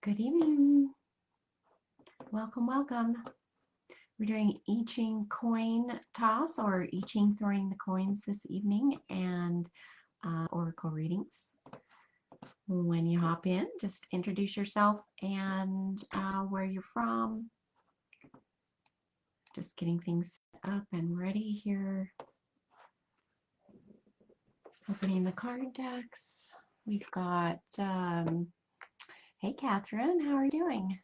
Good evening. Welcome, welcome. We're doing I Ching coin toss or I Ching throwing the coins this evening and oracle readings. When you hop in, just introduce yourself and where you're from. Just getting things set up and ready here. Opening the card decks. We've got, hey Catherine, how are you doing?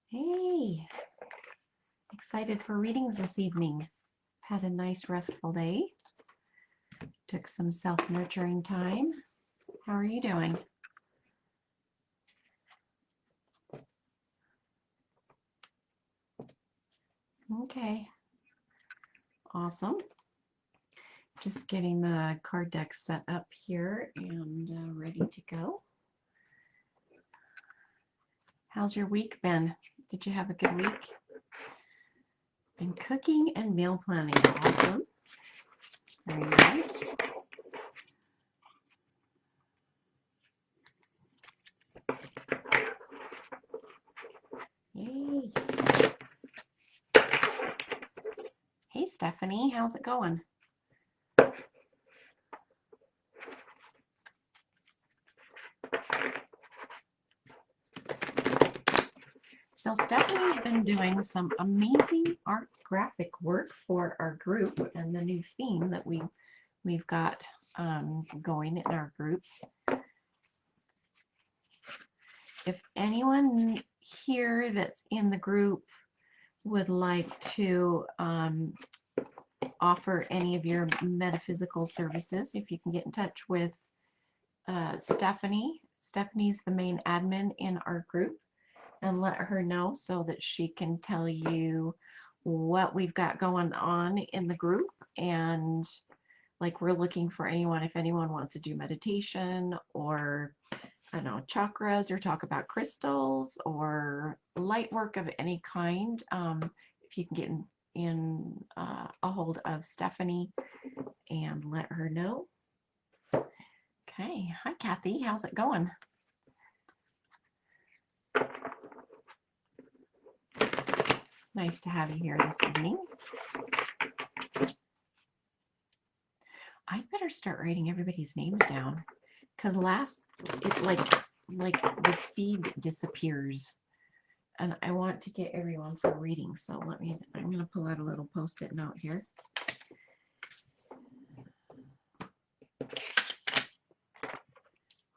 Hey, excited for readings this evening. Had a nice restful day. Took some self-nurturing time. How are you doing? Okay, awesome. Just getting the card deck set up here and ready to go. How's your week been? Did you have a good week? Been cooking and meal planning. Awesome. Very nice. Yay. Hey, Stephanie, how's it going? So Stephanie's been doing some amazing art graphic work for our group and the new theme that we've got going in our group. If anyone here that's in the group would like to offer any of your metaphysical services, if you can get in touch with Stephanie. Stephanie's the main admin in our group, and let her know so that she can tell you what we've got going on in the group. And like, we're looking for anyone, if anyone wants to do meditation or I don't know, chakras, or talk about crystals or light work of any kind. If you can get in a hold of Stephanie and let her know. Okay, hi Kathy, how's it going? It's nice to have you here this evening. I better start writing everybody's names down because like the feed disappears and I want to get everyone for reading. So I'm going to pull out a little post-it note here.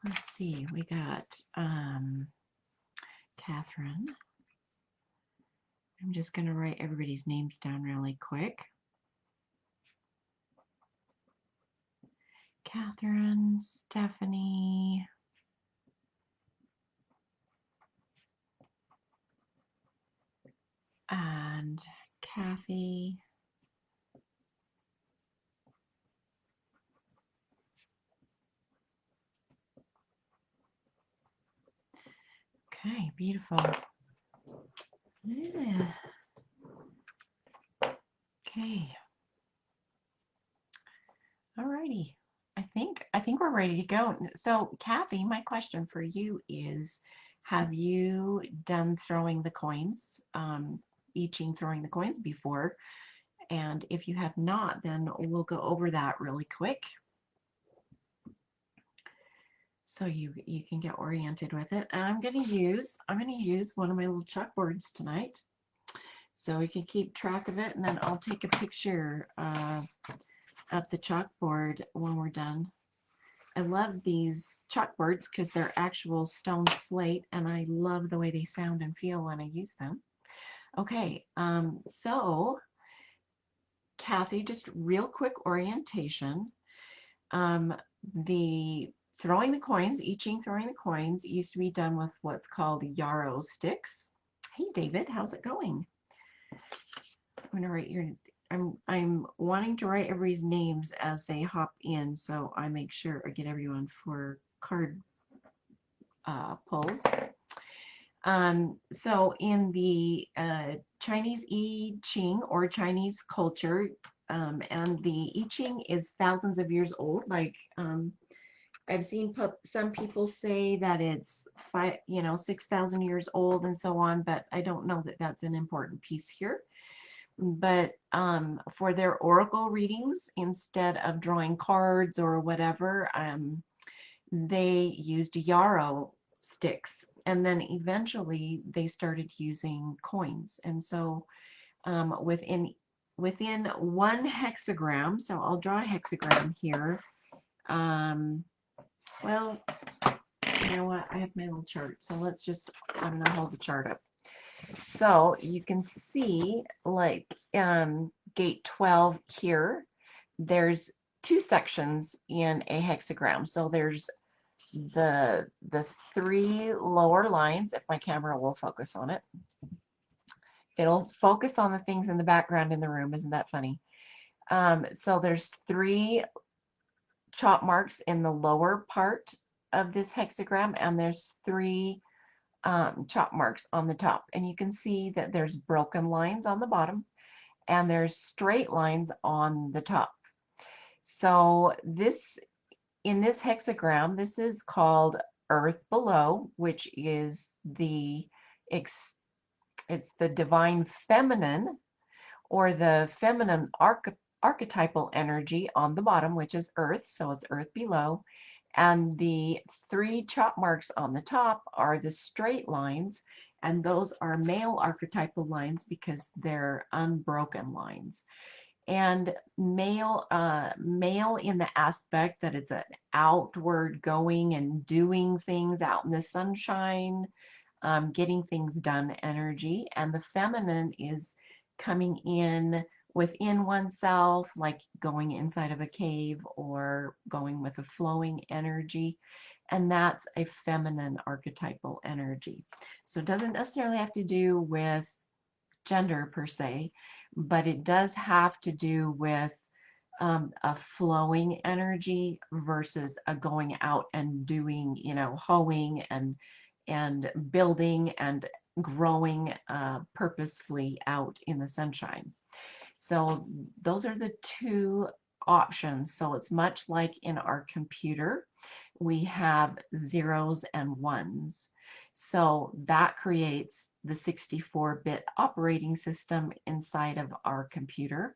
Let's see, we got Catherine. I'm just going to write everybody's names down really quick. Catherine, Stephanie, and Kathy. Okay, beautiful. Yeah. Okay. Alrighty. I think we're ready to go. So, Kathy, my question for you is, have you done throwing the coins, I Ching throwing the coins before? And if you have not, then we'll go over that really quick so you can get oriented with it. And I'm gonna use one of my little chalkboards tonight, so we can keep track of it, and then I'll take a picture of the chalkboard when we're done. I love these chalkboards because they're actual stone slate, and I love the way they sound and feel when I use them. Okay, so Kathy, just real quick orientation. The throwing the coins, I Ching throwing the coins, used to be done with what's called yarrow sticks. Hey David, how's it going? I'm gonna write your I'm wanting to write everybody's names as they hop in, so I make sure I get everyone for card pulls. So in the Chinese I Ching or Chinese culture, And the I Ching is thousands of years old. Like I've seen some people say that it's 6,000 years old and so on, but I don't know that that's an important piece here. But for their oracle readings, instead of drawing cards or whatever, they used yarrow sticks, and then eventually they started using coins. And so within one hexagram, so I'll draw a hexagram here. Well, you know what? I have my little chart, so I'm going to hold the chart up. So you can see, like gate 12 here, there's two sections in a hexagram. So there's the three lower lines. If my camera will focus on it, it'll focus on the things in the background in the room. Isn't that funny? So there's three chop marks in the lower part of this hexagram, and there's three chop marks on the top. And you can see that there's broken lines on the bottom and there's straight lines on the top. So in this hexagram, this is called Earth Below, which is it's the divine feminine, or the feminine archetypal energy on the bottom, which is Earth, so it's Earth Below. And the three chop marks on the top are the straight lines, and those are male archetypal lines because they're unbroken lines. And male in the aspect that it's an outward going and doing things out in the sunshine, getting things done energy. And the feminine is coming in within oneself, like going inside of a cave or going with a flowing energy. And that's a feminine archetypal energy. So it doesn't necessarily have to do with gender per se, but it does have to do with a flowing energy versus a going out and doing, hoeing and building and growing purposefully out in the sunshine. So those are the two options. So it's much like in our computer, we have zeros and ones. So that creates the 64-bit operating system inside of our computer.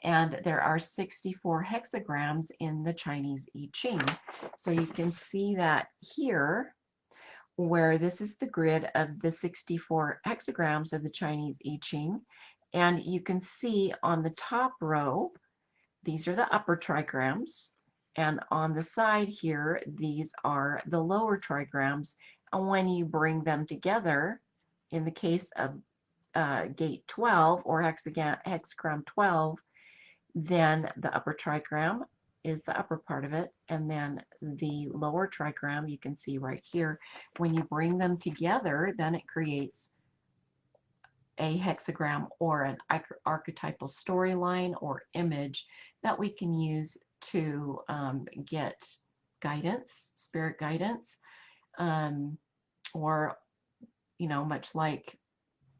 And there are 64 hexagrams in the Chinese I Ching. So you can see that here, where this is the grid of the 64 hexagrams of the Chinese I Ching. And you can see on the top row, these are the upper trigrams. And on the side here, these are the lower trigrams. And when you bring them together, in the case of gate 12 or hexagram 12, then the upper trigram is the upper part of it, and then the lower trigram you can see right here. When you bring them together, then it creates a hexagram or an archetypal storyline or image that we can use to get guidance, spirit guidance, or much like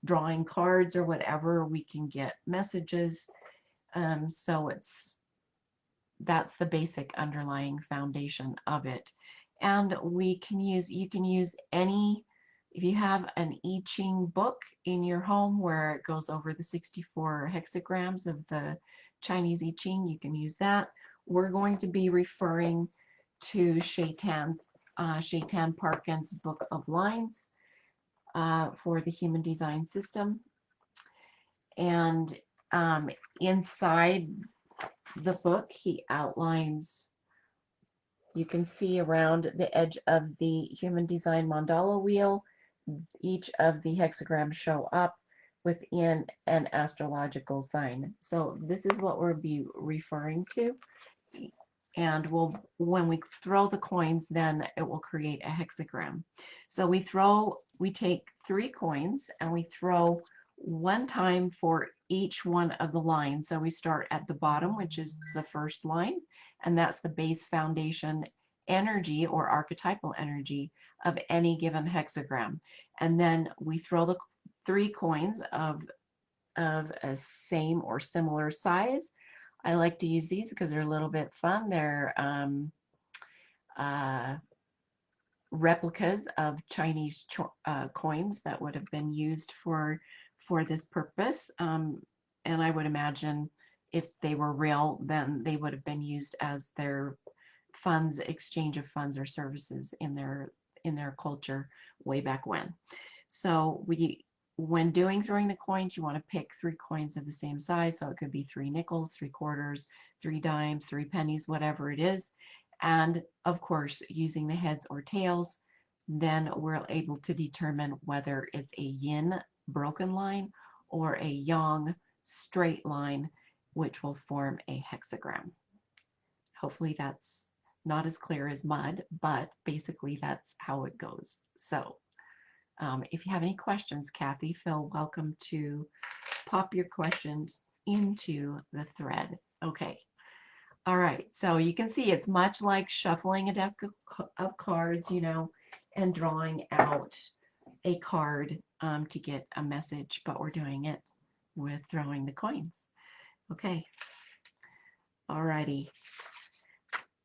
drawing cards or whatever, we can get messages. So that's the basic underlying foundation of it. And you can use any, if you have an I Ching book in your home where it goes over the 64 hexagrams of the Chinese I Ching, you can use that. We're going to be referring to Shaitan Parkin's Book of Lines for the Human Design System. And inside the book, he outlines, you can see around the edge of the Human Design Mandala wheel, each of the hexagrams show up within an astrological sign. So this is what we'll be referring to. And when we throw the coins, then it will create a hexagram. So we take 3 coins and we throw one time for each one of the lines. So we start at the bottom, which is the first line, and that's the base foundation energy or archetypal energy of any given hexagram. And then we throw the 3 coins of a same or similar size I like to use these because they're a little bit fun. They're uh, replicas of Chinese coins that would have been used for this purpose. And I would imagine if they were real, then they would have been used as their funds, exchange of funds or services in their culture way back when. So when throwing the coins, you want to pick 3 coins of the same size. So it could be 3 nickels, 3 quarters, 3 dimes, 3 pennies, whatever it is. And of course, using the heads or tails, then we're able to determine whether it's a yin broken line or a yang straight line, which will form a hexagram. Hopefully that's not as clear as mud, but basically that's how it goes. So if you have any questions, Kathy, feel welcome to pop your questions into the thread. Okay. All right. So you can see it's much like shuffling a deck of cards, and drawing out a card to get a message, but we're doing it with throwing the coins. Okay. All righty.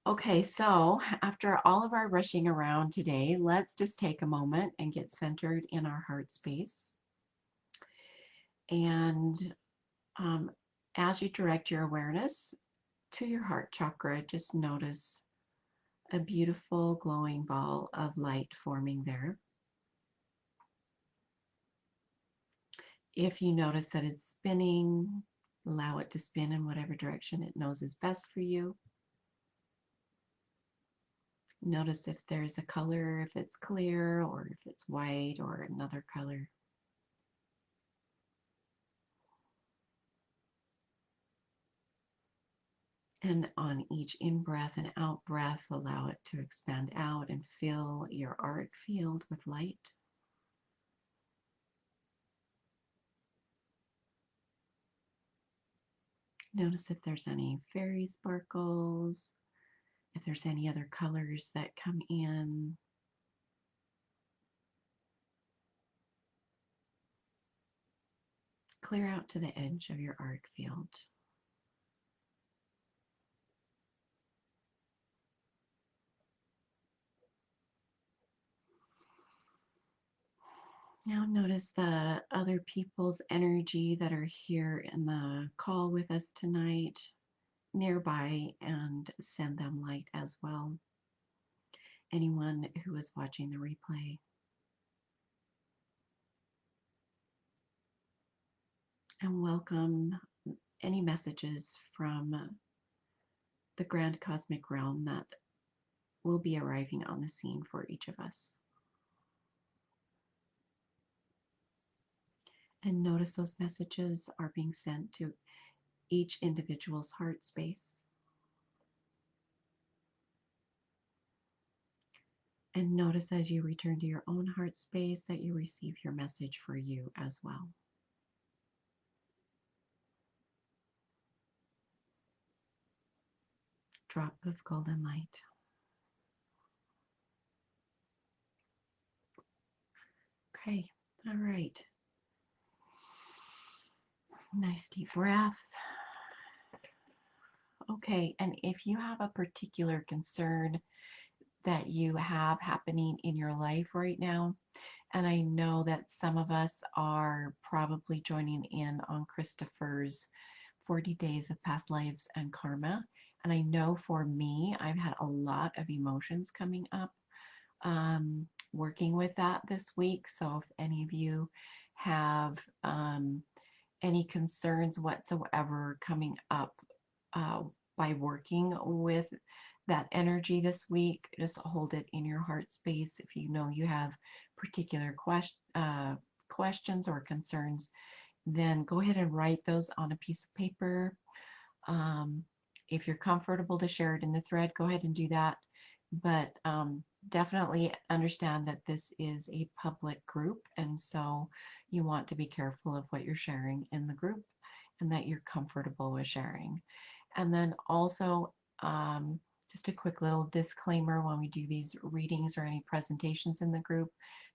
Okay, so after all of our rushing around today, let's just take a moment and get centered in our heart space. And as you direct your awareness to your heart chakra, just notice a beautiful glowing ball of light forming there. If you notice that it's spinning, allow it to spin in whatever direction it knows is best for you. Notice if there's a color, if it's clear or if it's white or another color. And on each in-breath and out-breath, allow it to expand out and fill your auric field with light. Notice if there's any fairy sparkles, if there's any other colors that come in. Clear out to the edge of your auric field. Now notice the other people's energy that are here in the call with us tonight, nearby, and send them light as well. Anyone who is watching the replay. And welcome any messages from the grand cosmic realm that will be arriving on the scene for each of us. And notice those messages are being sent to each individual's heart space. And notice as you return to your own heart space that you receive your message for you as well. Drop of golden light. Okay, all right. Nice deep breath. Okay, and if you have a particular concern that you have happening in your life right now, and I know that some of us are probably joining in on Christopher's 40 Days of Past Lives and Karma. And I know for me, I've had a lot of emotions coming up working with that this week. So if any of you have any concerns whatsoever coming up uh, by working with that energy this week, just hold it in your heart space. If you know you have particular questions or concerns, then go ahead and write those on a piece of paper. Um, if you're comfortable to share it in the thread, go ahead and do that. But definitely understand that this is a public group, and so you want to be careful of what you're sharing in the group and that you're comfortable with sharing. And then also, just a quick little disclaimer when we do these readings or any presentations in the group,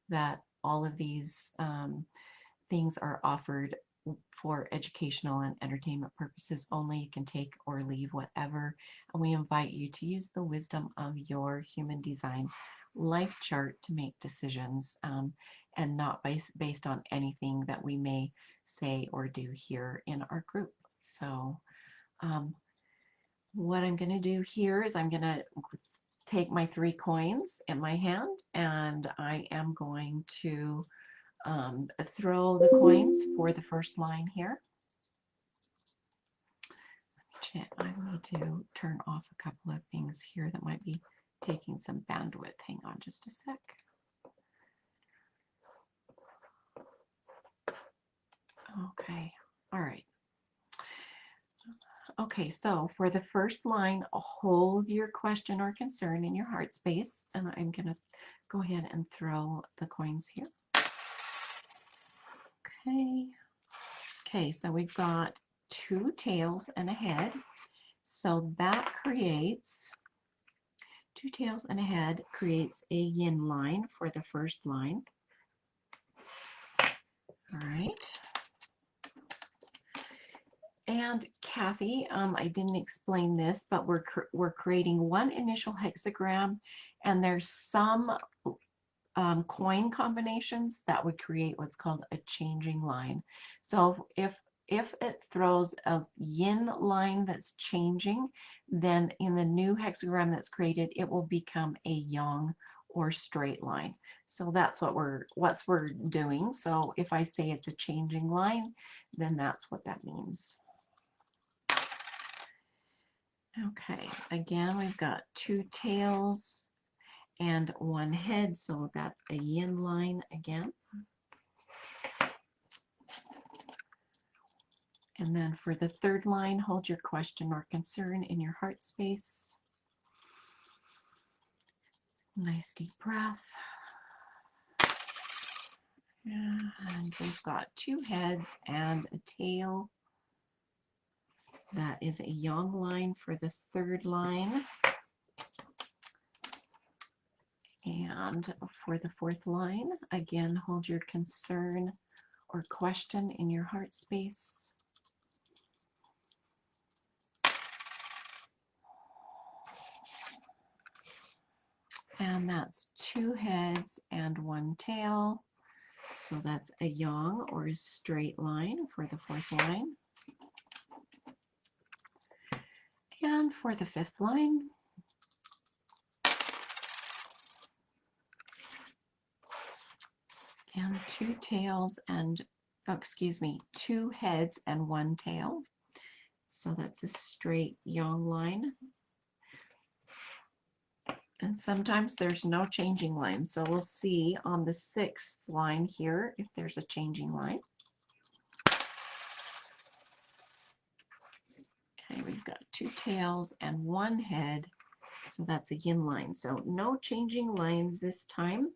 that all of these things are offered for educational and entertainment purposes only. You can take or leave whatever, and we invite you to use the wisdom of your human design life chart to make decisions, and not based on anything that we may say or do here in our group. So what I'm going to do here is I'm going to take my 3 coins in my hand, and I am going to throw the coins for the first line here. I need to turn off a couple of things here that might be taking some bandwidth. Hang on just a sec. Okay, all right. Okay, so for the first line, hold your question or concern in your heart space, and I'm going to go ahead and throw the coins here. Okay, so we've got 2 tails and a head. So that creates 2 tails and a head creates a yin line for the first line. All right. And Kathy, I didn't explain this, but we're creating one initial hexagram, and there's some coin combinations that would create what's called a changing line. So if it throws a yin line that's changing, then in the new hexagram that's created, it will become a yang or straight line. So that's what we're doing. So if I say it's a changing line, then that's what that means. Okay, again, we've got 2 tails and 1 head, so that's a yin line again. And then for the third line, hold your question or concern in your heart space. Nice deep breath. And we've got 2 heads and a tail. That is a yang line for the third line. And for the fourth line, again, hold your concern or question in your heart space. And that's 2 heads and 1 tail. So that's a yang or a straight line for the fourth line. And for the fifth line, and 2 tails and, oh, excuse me, 2 heads and 1 tail. So that's a straight yang line. And sometimes there's no changing line. So we'll see on the 6th line here if there's a changing line. Okay, we've got 2 tails and 1 head. So that's a yin line. So no changing lines this time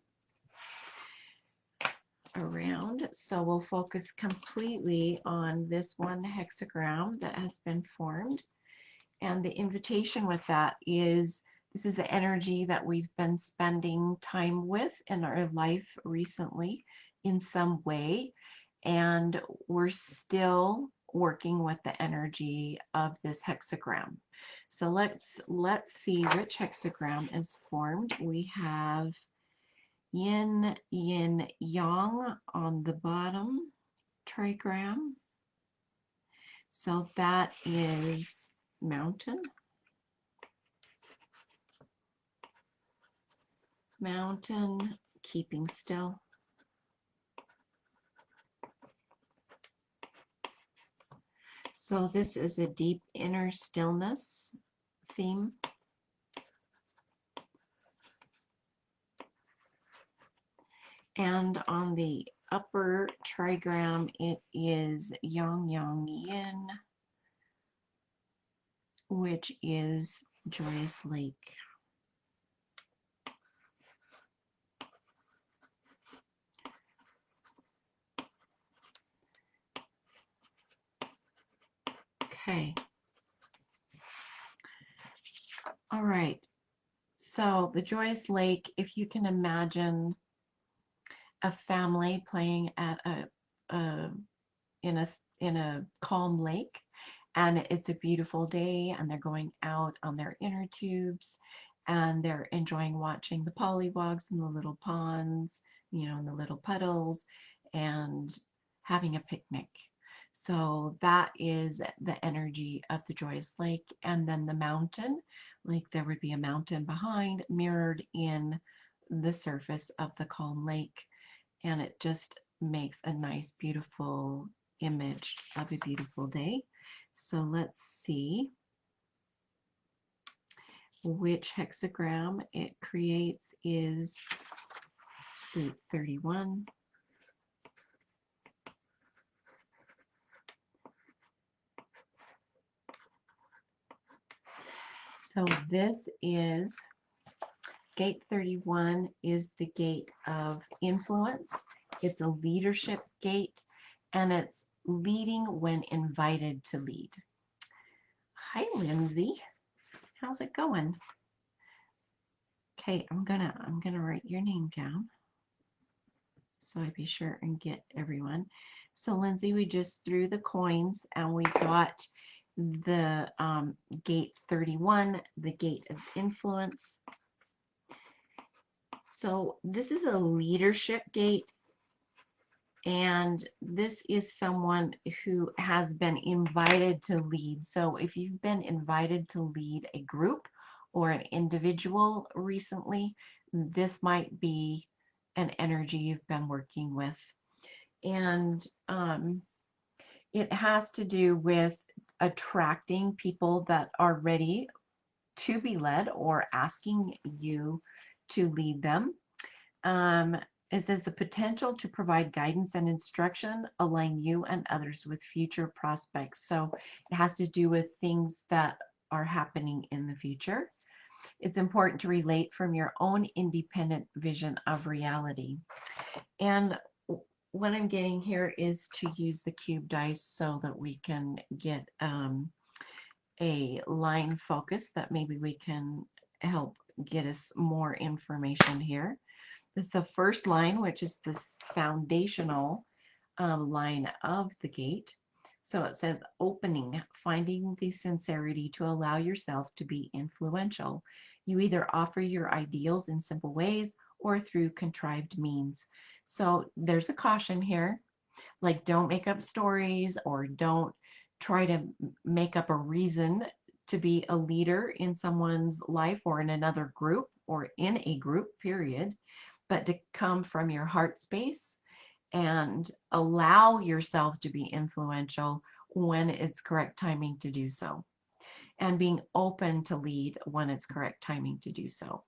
around. So we'll focus completely on this one hexagram that has been formed. And the invitation with that is, this is the energy that we've been spending time with in our life recently in some way. And we're still working with the energy of this hexagram. So let's see which hexagram is formed. We have yin, yin, yang on the bottom trigram. So that is mountain. Mountain, keeping still. So this is a deep inner stillness theme. And on the upper trigram, it is yang, yang, yin, which is joyous lake. Okay. All right. So the joyous lake, if you can imagine a family playing at a in a calm lake, and it's a beautiful day, and they're going out on their inner tubes, and they're enjoying watching the pollywogs in the little ponds, in the little puddles, and having a picnic. So that is the energy of the joyous lake. And then the mountain, like there would be a mountain behind, mirrored in the surface of the calm lake, and it just makes a nice, beautiful image of a beautiful day. So let's see which hexagram it creates is gate 31. So this is gate 31 is the gate of influence. It's a leadership gate, and it's leading when invited to lead. Hi, Lindsay. How's it going? Okay, I'm gonna write your name down so I be sure and get everyone. So Lindsay, we just threw the coins and we got the gate 31, the gate of influence. So this is a leadership gate, and this is someone who has been invited to lead. So if you've been invited to lead a group or an individual recently, this might be an energy you've been working with. And it has to do with attracting people that are ready to be led or asking you to lead them. It says the potential to provide guidance and instruction, align you and others with future prospects. So it has to do with things that are happening in the future. It's important to relate from your own independent vision of reality. And what I'm getting here is to use the cube dice so that we can get a line focus that maybe we can help get us more information here. This is the first line, which is this foundational line of the gate. So it says opening, finding the sincerity to allow yourself to be influential. You either offer your ideals in simple ways or through contrived means. So there's a caution here, like don't make up stories or don't try to make up a reason to be a leader in someone's life or in another group or in a group, period, but to come from your heart space and allow yourself to be influential when it's correct timing to do so, and being open to lead when it's correct timing to do so.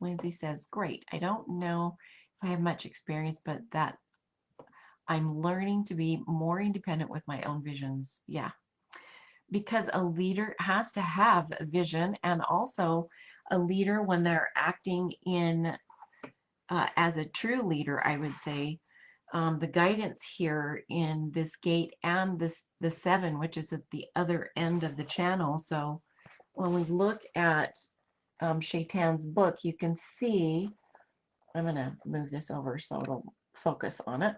Lindsay says, great. I don't know if I have much experience, but that I'm learning to be more independent with my own visions. Yeah, because a leader has to have a vision, and also a leader, when they're acting in as a true leader, I would say, the guidance here in this gate and the 7, which is at the other end of the channel. So when we look at Shaitan's book, you can see, I'm going to move this over so it'll focus on it.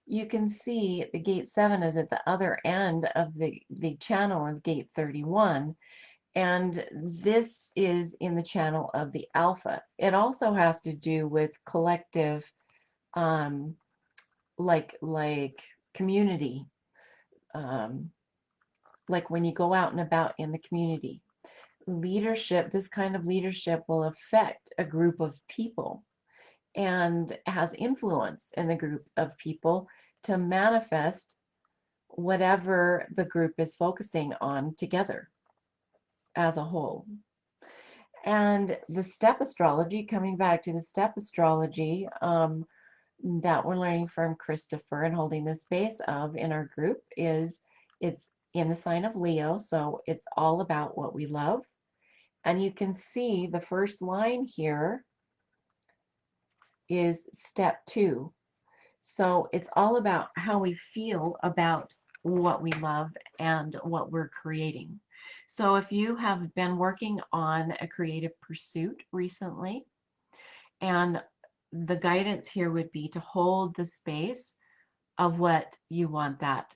You can see the gate 7 is at the other end of the channel of gate 31. And this is in the channel of the alpha. It also has to do with collective, like community, like when you go out and about in the community. Leadership, this kind of leadership will affect a group of people and has influence in the group of people to manifest whatever the group is focusing on together as a whole. And the step astrology, coming back to the step astrology that we're learning from Christopher and holding the space of in our group, is it's in the sign of Leo, so it's all about what we love. And you can see the first line here is step 2. So it's all about how we feel about what we love and what we're creating. So if you have been working on a creative pursuit recently, and the guidance here would be to hold the space of what you want that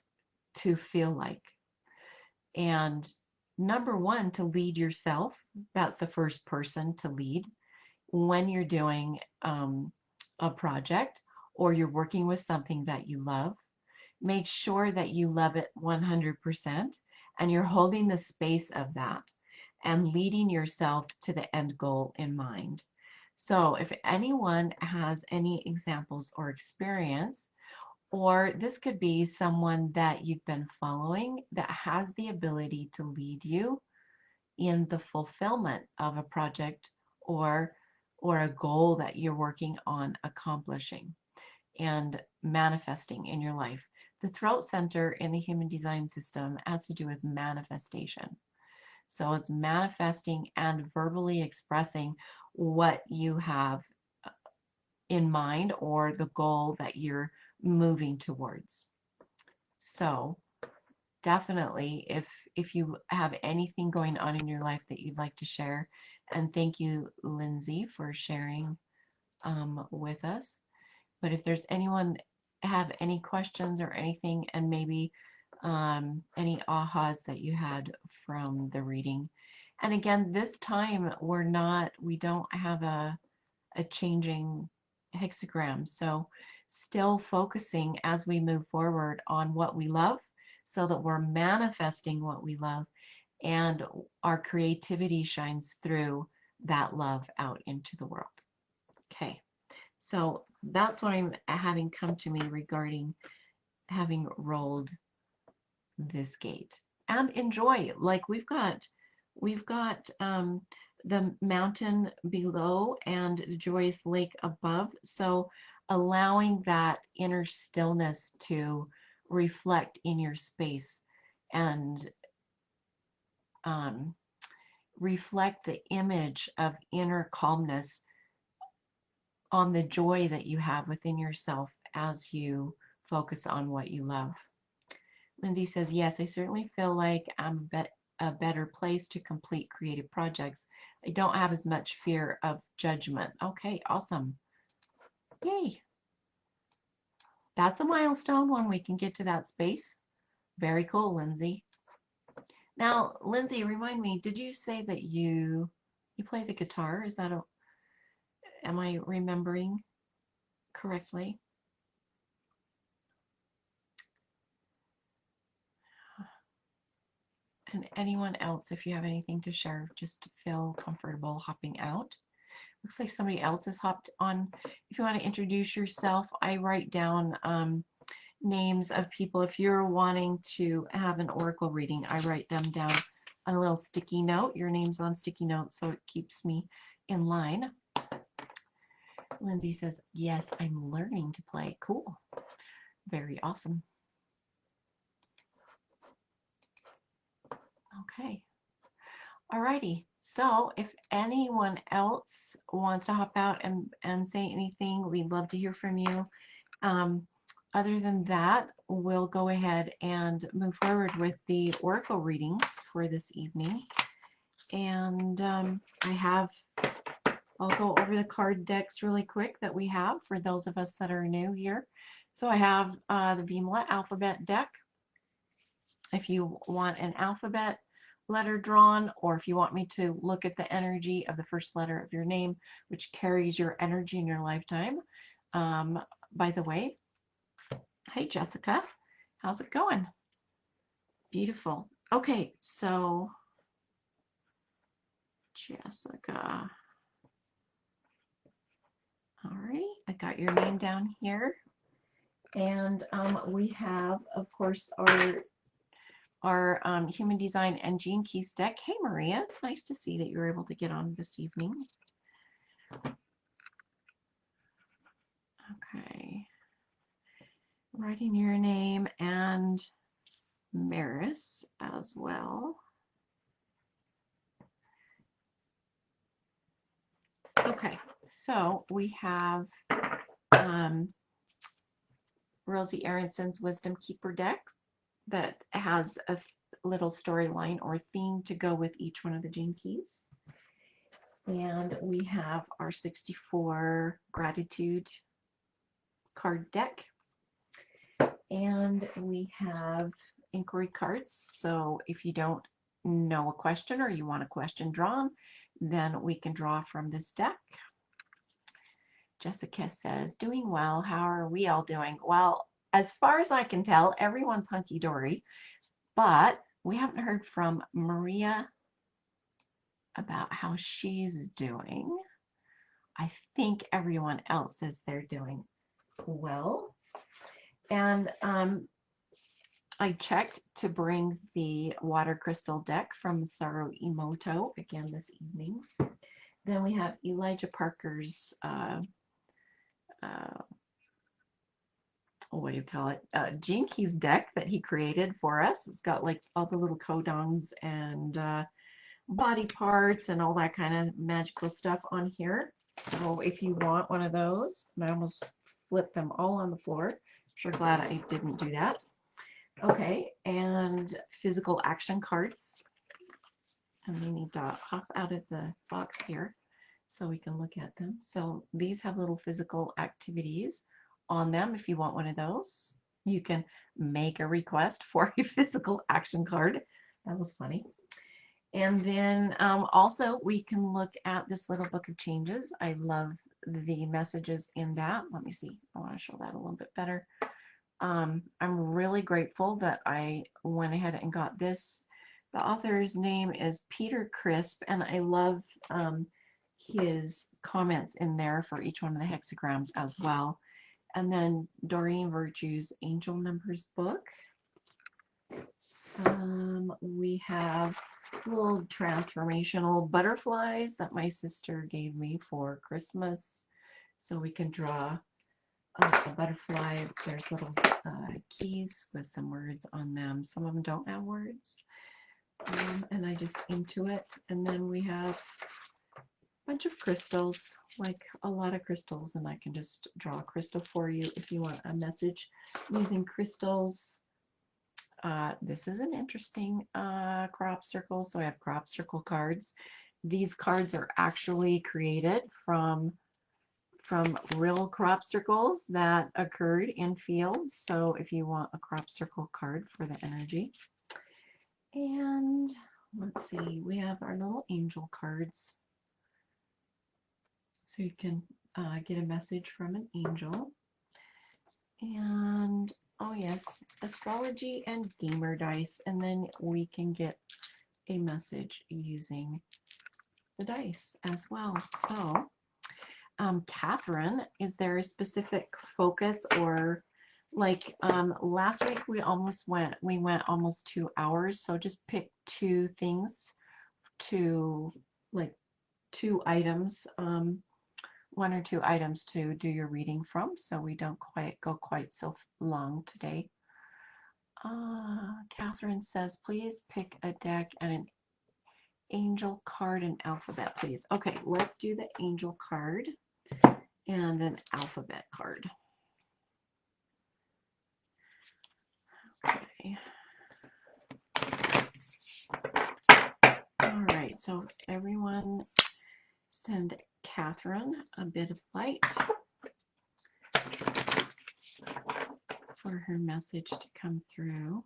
to feel like. And number one, to lead yourself. That's the first person to lead when you're doing a project or you're working with something that you love. Make sure that you love it 100% and you're holding the space of that and leading yourself to the end goal in mind. So if anyone has any examples or experience, or this could be someone that you've been following that has the ability to lead you in the fulfillment of a project or a goal that you're working on accomplishing and manifesting in your life. The throat center in the human design system has to do with manifestation. So it's manifesting and verbally expressing what you have in mind or the goal that you're moving towards. So definitely, if you have anything going on in your life that you'd like to share, and thank you, Lindsay, for sharing with us. But if there's anyone have any questions or anything, and maybe any ahas that you had from the reading. And again, this time we don't have a changing hexagram. So still focusing as we move forward on what we love so that we're manifesting what we love and our creativity shines through that love out into the world. Okay, so that's what I'm having come to me regarding having rolled this gate. And enjoy, like we've got the mountain below and the joyous lake above, so allowing that inner stillness to reflect in your space and um, reflect the image of inner calmness on the joy that you have within yourself as you focus on what you love. Lindsay says, yes, I certainly feel like I'm a better place to complete creative projects. I don't have as much fear of judgment. Okay, awesome. Yay. That's a milestone when we can get to that space. Very cool, Lindsay. Now, Lindsay, remind me, did you say that you play the guitar? Am I remembering correctly? And anyone else, if you have anything to share, just feel comfortable hopping out. Looks like somebody else has hopped on. If you want to introduce yourself, I write down names of people. If you're wanting to have an oracle reading, I write them down on a little sticky note. Your name's on sticky notes, so it keeps me in line. Lindsay says, yes, I'm learning to play. Cool. Very awesome. Okay. Alrighty. So if anyone else wants to hop out and say anything, we'd love to hear from you. Other than that, we'll go ahead and move forward with the oracle readings for this evening. And I'll go over the card decks really quick that we have for those of us that are new here. So I have the Vimla alphabet deck. If you want an alphabet letter drawn, or if you want me to look at the energy of the first letter of your name, which carries your energy in your lifetime. By the way, hey Jessica, how's it going? Beautiful. Okay, so Jessica. Alrighty, I got your name down here. And we have, of course, our Human Design and Gene Keys deck. Hey Maria, it's nice to see that you're able to get on this evening. Okay. Writing your name and Maris as well. Okay, so we have Rosie Aronson's Wisdom Keeper deck that has a little storyline or theme to go with each one of the gene keys. And we have our 64 Gratitude card deck. And we have inquiry cards. So if you don't know a question or you want a question drawn, then we can draw from this deck. Jessica says, doing well. How are we all doing? Well, as far as I can tell, everyone's hunky-dory, but we haven't heard from Maria about how she's doing. I think everyone else says they're doing well. And I checked to bring the water crystal deck from Saru Emoto again this evening. Then we have Elijah Parker's what do you call it? Gene Keys deck that he created for us. It's got like all the little codons and body parts and all that kind of magical stuff on here. So if you want one of those, and I almost flipped them all on the floor. I'm sure glad I didn't do that. Okay, and physical action cards. And we need to hop out of the box here so we can look at them. So these have little physical activities on them. If you want one of those, you can make a request for a physical action card. That was funny. And then also we can look at this little book of changes. I love the messages in that. Let me see. I want to show that a little bit better. I'm really grateful that I went ahead and got this. The author's name is Peter Crisp, and I love his comments in there for each one of the hexagrams as well. And then Doreen Virtue's Angel Numbers book. We have little transformational butterflies that my sister gave me for Christmas. So we can draw a butterfly. There's little keys with some words on them. Some of them don't have words. And I just intuit. And then we have a bunch of crystals, like a lot of crystals, and I can just draw a crystal for you if you want a message using crystals. This is an interesting crop circle. So I have crop circle cards. These cards are actually created from real crop circles that occurred in fields. So if you want a crop circle card for the energy. And let's see, we have our little angel cards. So you can get a message from an angel. And oh yes, astrology and gamer dice. And then we can get a message using the dice as well. So Catherine, is there a specific focus or like last week we went almost 2 hours, so just pick two things to like 2 items, 1 or 2 items to do your reading from, so we don't go quite so long today. Catherine says, please pick a deck and an angel card and alphabet, please. Okay, let's do the angel card and an alphabet card. Okay. All right, so everyone send Catherine a bit of light for her message to come through.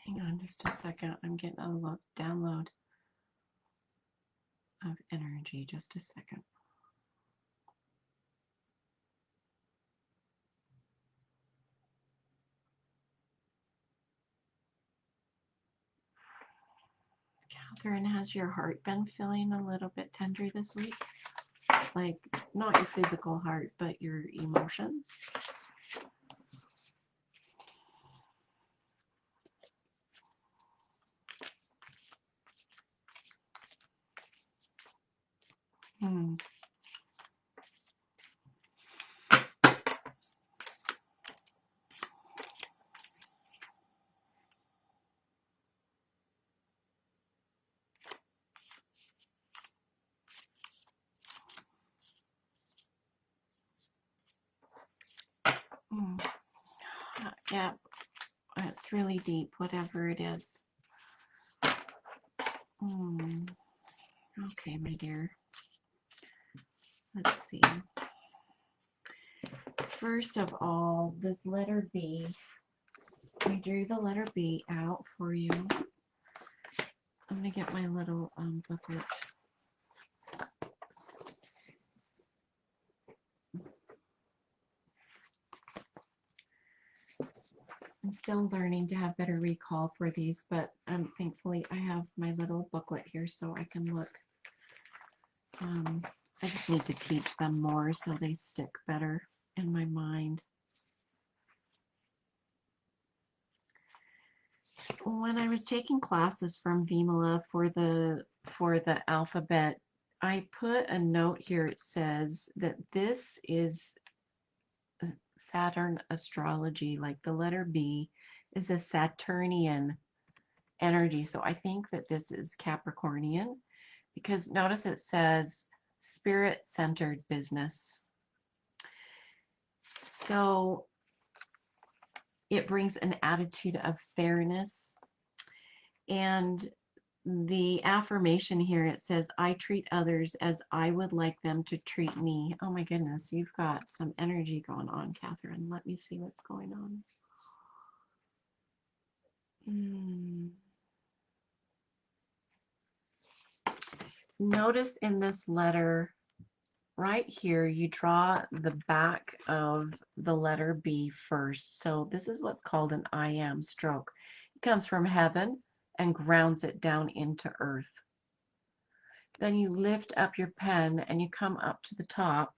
Hang on just a second. I'm getting a download of energy. Just a second. Catherine, has your heart been feeling a little bit tender this week? Like, not your physical heart, but your emotions? Yeah, it's really deep, whatever it is. Okay, my dear. Let's see. First of all, this letter B, I drew the letter B out for you. I'm going to get my little booklet. I'm still learning to have better recall for these, but thankfully I have my little booklet here so I can look. I just need to teach them more so they stick better in my mind. When I was taking classes from Vimala for the alphabet, I put a note here. It says that this is Saturn astrology, like the letter B is a Saturnian energy. So I think that this is Capricornian because notice it says spirit-centered business. So it brings an attitude of fairness. And the affirmation here, it says, I treat others as I would like them to treat me. Oh my goodness, you've got some energy going on, Catherine. Let me see what's going on. Notice in this letter, right here, you draw the back of the letter B first. So this is what's called an I am stroke. It comes from heaven and grounds it down into earth. Then you lift up your pen and you come up to the top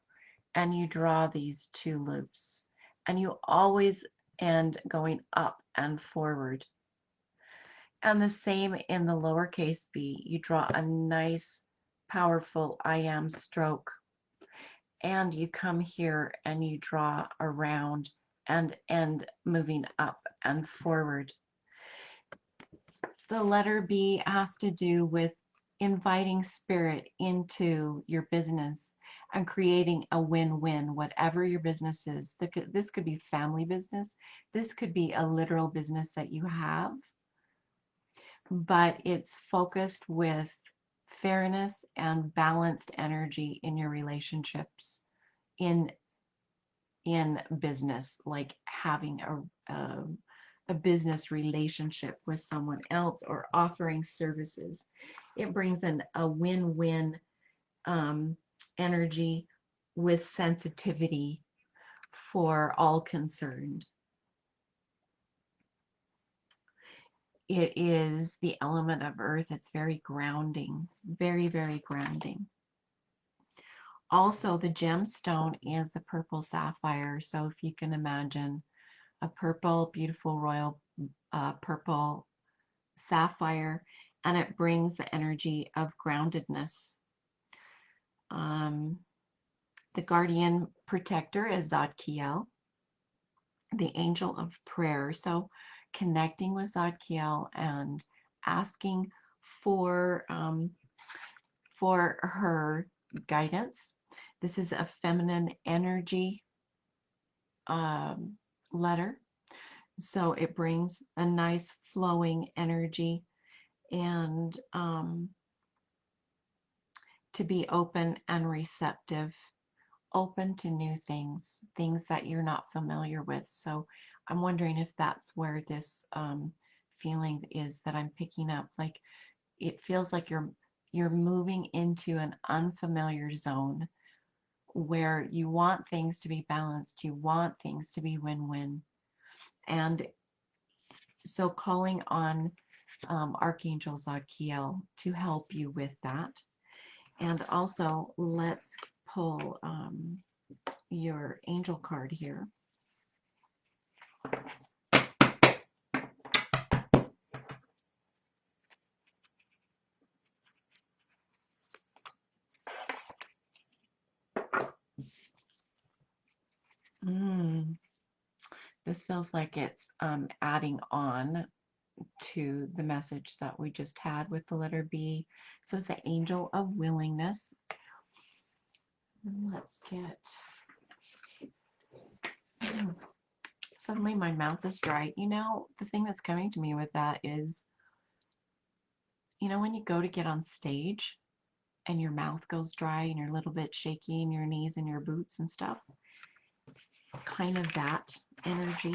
and you draw these two loops. And you always end going up and forward. And the same in the lowercase b. You draw a nice, powerful I am stroke. And you come here and you draw around and end moving up and forward. The letter B has to do with inviting spirit into your business and creating a win-win, whatever your business is. This could be family business. This could be a literal business that you have, but it's focused with fairness and balanced energy in your relationships in business, like having a business relationship with someone else or offering services. It brings in a win-win energy with sensitivity for all concerned. It is the element of earth. It's very grounding, very, very grounding. Also, the gemstone is the purple sapphire. So if you can imagine a purple, beautiful, royal purple sapphire, and it brings the energy of groundedness. The guardian protector is Zadkiel, the angel of prayer. So connecting with Zadkiel and asking for her guidance. This is a feminine energy letter. So it brings a nice flowing energy and to be open and receptive, open to new things, things that you're not familiar with. So I'm wondering if that's where this feeling is that I'm picking up. Like it feels like you're moving into an unfamiliar zone where you want things to be balanced, you want things to be win-win. And so calling on Archangel Zadkiel to help you with that. And also, let's pull your angel card here. This feels like it's adding on to the message that we just had with the letter B. So it's the angel of willingness. And let's get Suddenly my mouth is dry. You know, the thing that's coming to me with that is, you know, when you go to get on stage and your mouth goes dry and you're a little bit shaky in your knees and your boots and stuff, kind of that energy.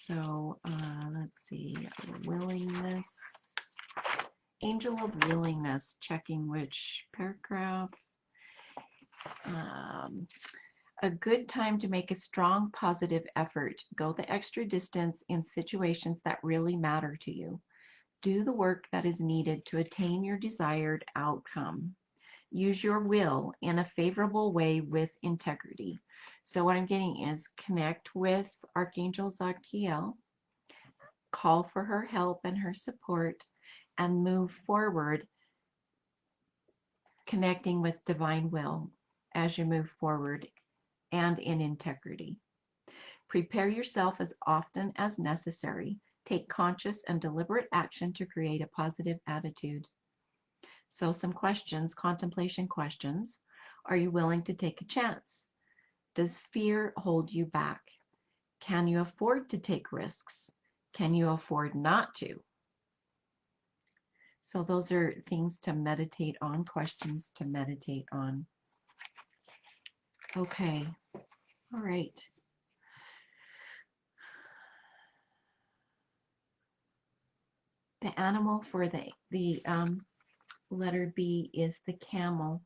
So let's see, willingness, angel of willingness, checking which paragraph. A good time to make a strong positive effort. Go the extra distance in situations that really matter to you. Do the work that is needed to attain your desired outcome. Use your will in a favorable way with integrity. So what I'm getting is connect with Archangel Zadkiel, call for her help and her support, and move forward, connecting with divine will as you move forward and in integrity. Prepare yourself as often as necessary. Take conscious and deliberate action to create a positive attitude. So some questions, contemplation questions. Are you willing to take a chance? Does fear hold you back? Can you afford to take risks? Can you afford not to? So those are things to meditate on, questions to meditate on. Okay, all right. The animal for the letter B is the camel.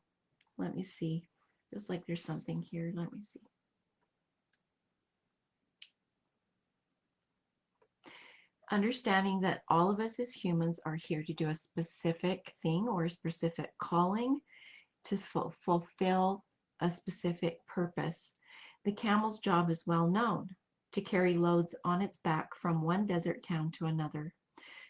Let me see. Feels like there's something here. Let me see. Understanding that all of us as humans are here to do a specific thing or a specific calling to fulfill a specific purpose. The camel's job is well known, to carry loads on its back from one desert town to another.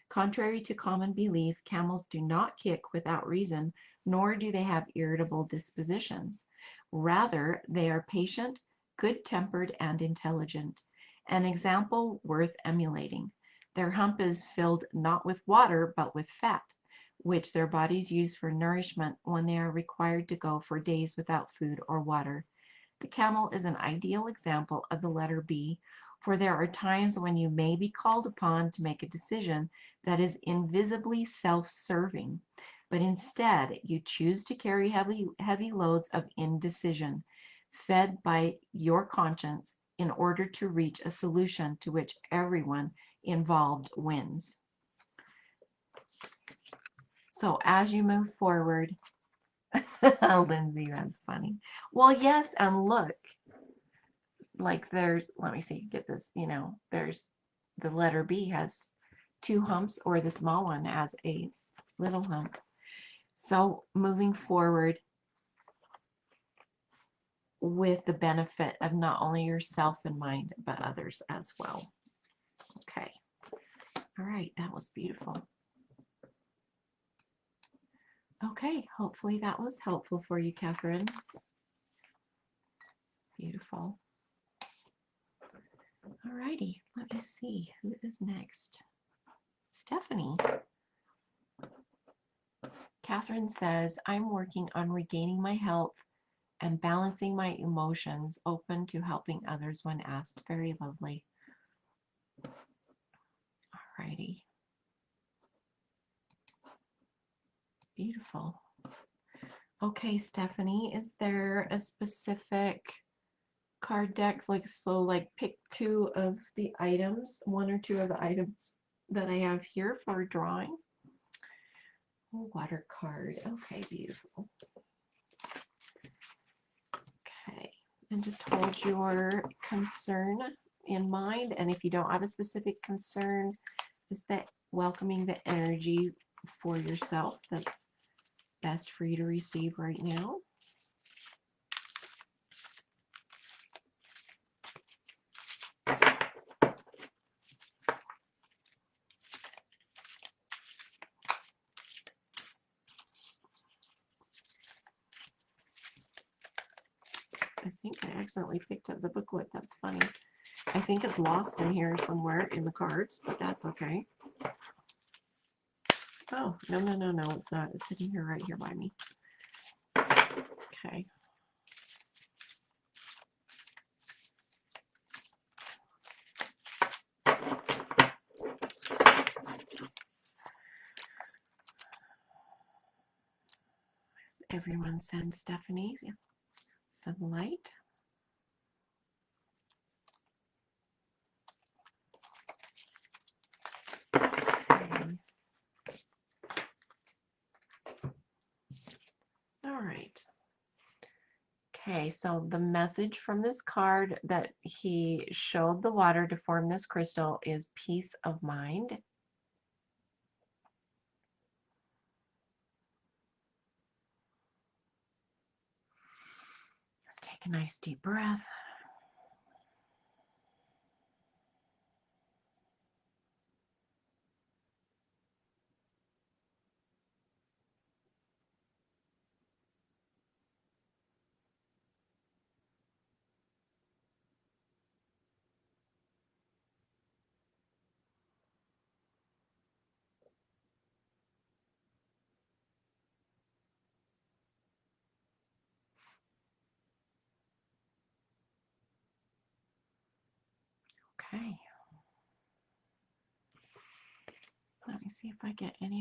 Contrary to common belief, camels do not kick without reason, nor do they have irritable dispositions. Rather, they are patient, good-tempered, and intelligent, an example worth emulating. Their hump is filled not with water, but with fat, which their bodies use for nourishment when they are required to go for days without food or water. The camel is an ideal example of the letter B, for there are times when you may be called upon to make a decision that is invisibly self-serving, but instead you choose to carry heavy loads of indecision, fed by your conscience, in order to reach a solution to which everyone involved wins. So as you move forward, Lindsay, that's funny. Well, yes, and look, like there's, let me see, get this, you know, there's the letter B has two humps, or the small one has a little hump. So moving forward with the benefit of not only yourself in mind, but others as well. Okay. All right. That was beautiful. Okay. Hopefully that was helpful for you, Catherine. Beautiful. All righty. Let me see who is next. Stephanie. Catherine says, I'm working on regaining my health and balancing my emotions, open to helping others when asked. Very lovely. Alrighty. Beautiful. Okay, Stephanie, is there a specific card deck? Like, so like pick two of the items, one or two of the items that I have here for drawing. Oh, water card. Okay, beautiful. Okay, and just hold your concern in mind. And if you don't have a specific concern, just that welcoming the energy for yourself that's best for you to receive right now. I think I accidentally picked up the booklet. That's funny. I think it's lost in here somewhere in the cards, but that's okay. Oh, no, no, no, no, it's not. It's sitting here right here by me. Okay. everyone send Stephanie some light. Okay. All right. Okay, so the message from this card that he showed the water to form this crystal is peace of mind. Let's take a nice deep breath. Okay. Let me see if I get any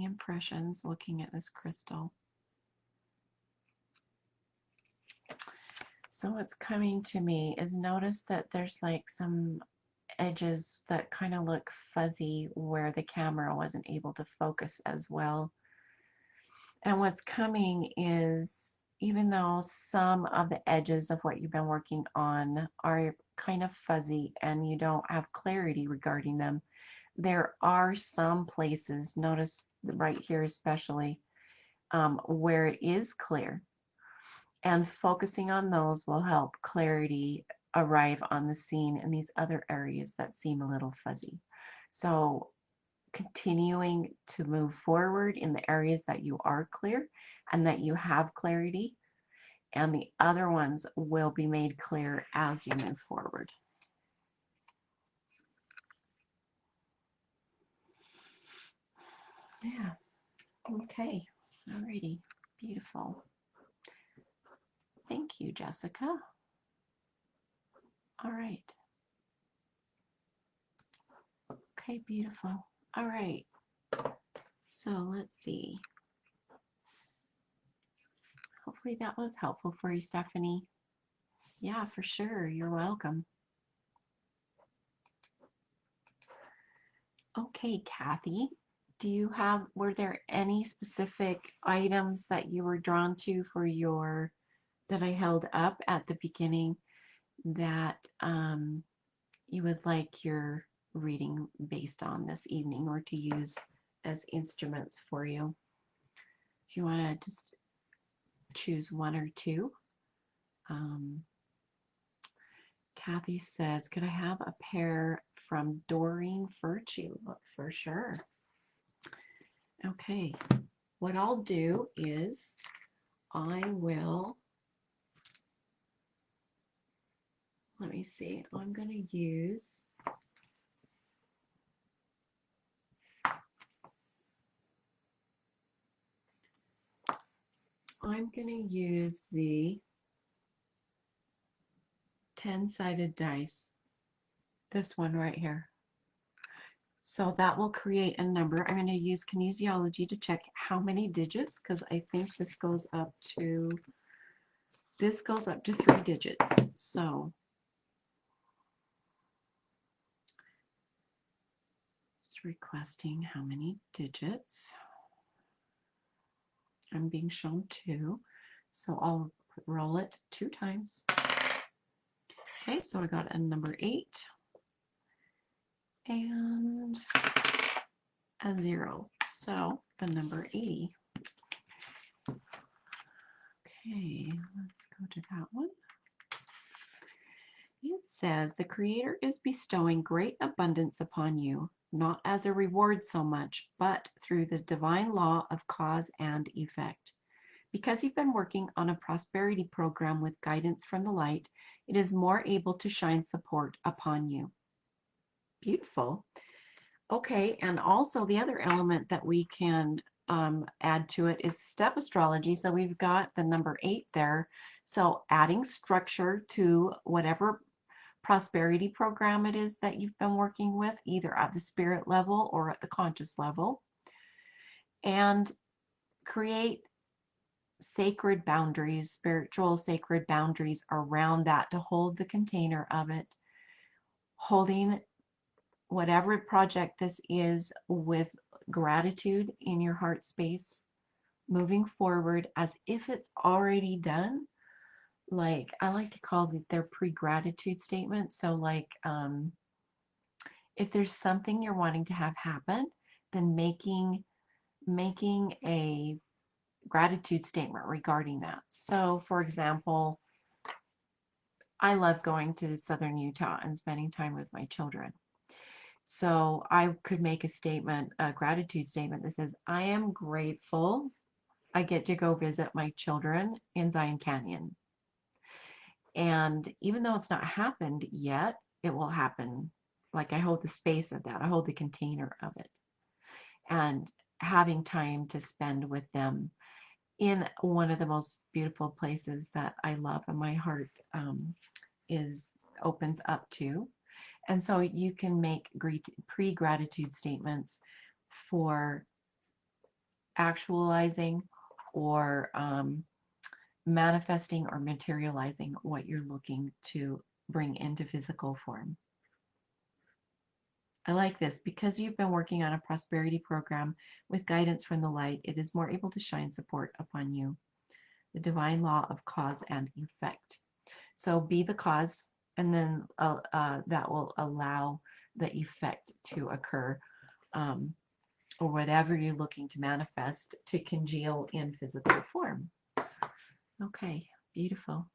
impressions looking at this crystal. So what's coming to me is notice that there's like some edges that kind of look fuzzy where the camera wasn't able to focus as well. And what's coming is, even though some of the edges of what you've been working on are kind of fuzzy and you don't have clarity regarding them, there are some places, notice right here especially, where it is clear. And focusing on those will help clarity arrive on the scene in these other areas that seem a little fuzzy. So continuing to move forward in the areas that you are clear and that you have clarity, and the other ones will be made clear as you move forward. Yeah. Okay. Alrighty. Beautiful. Thank you, Jessica. All right. Okay, beautiful. All right. So let's see. Hopefully that was helpful for you, Stephanie. Yeah, for sure. You're welcome. Okay, Kathy, were there any specific items that you were drawn to that I held up at the beginning that you would like your reading based on this evening, or to use as instruments for you? If you want to just choose one or two. Kathy says, could I have a pair from Doreen Virtue? For sure. Okay, what I'll do is let me see, I'm going to use the 10-sided dice, this one right here. So that will create a number. I'm going to use kinesiology to check how many digits, because I think this goes up to 3 digits. So it's requesting how many digits. I'm being shown 2. So I'll roll it 2 times. Okay, so I got a number 8 and a 0. So the number 80. Okay, let's go to that one. It says, the Creator is bestowing great abundance upon you, not as a reward so much, but through the divine law of cause and effect. Because you've been working on a prosperity program with guidance from the light, it is more able to shine support upon you. Beautiful. Okay, and also the other element that we can add to it is step astrology. So we've got the number 8 there. So adding structure to whatever prosperity program it is that you've been working with, either at the spirit level or at the conscious level, and create sacred boundaries, spiritual sacred boundaries around that to hold the container of it, holding whatever project this is with gratitude in your heart space, moving forward as if it's already done. Like I like to call their pre-gratitude statement. So like if there's something you're wanting to have happen, then making a gratitude statement regarding that. So for example, I love going to southern Utah and spending time with my children. So I could make a statement, a gratitude statement that says, I am grateful I get to go visit my children in Zion Canyon. And even though it's not happened yet, it will happen. Like I hold the space of that, I hold the container of it. And having time to spend with them in one of the most beautiful places that I love and my heart is opens up to. And so you can make pre-gratitude statements for actualizing or manifesting or materializing what you're looking to bring into physical form. I like this. Because you've been working on a prosperity program with guidance from the light, it is more able to shine support upon you. The divine law of cause and effect. So be the cause, and then that will allow the effect to occur, or whatever you're looking to manifest to congeal in physical form. Okay, beautiful.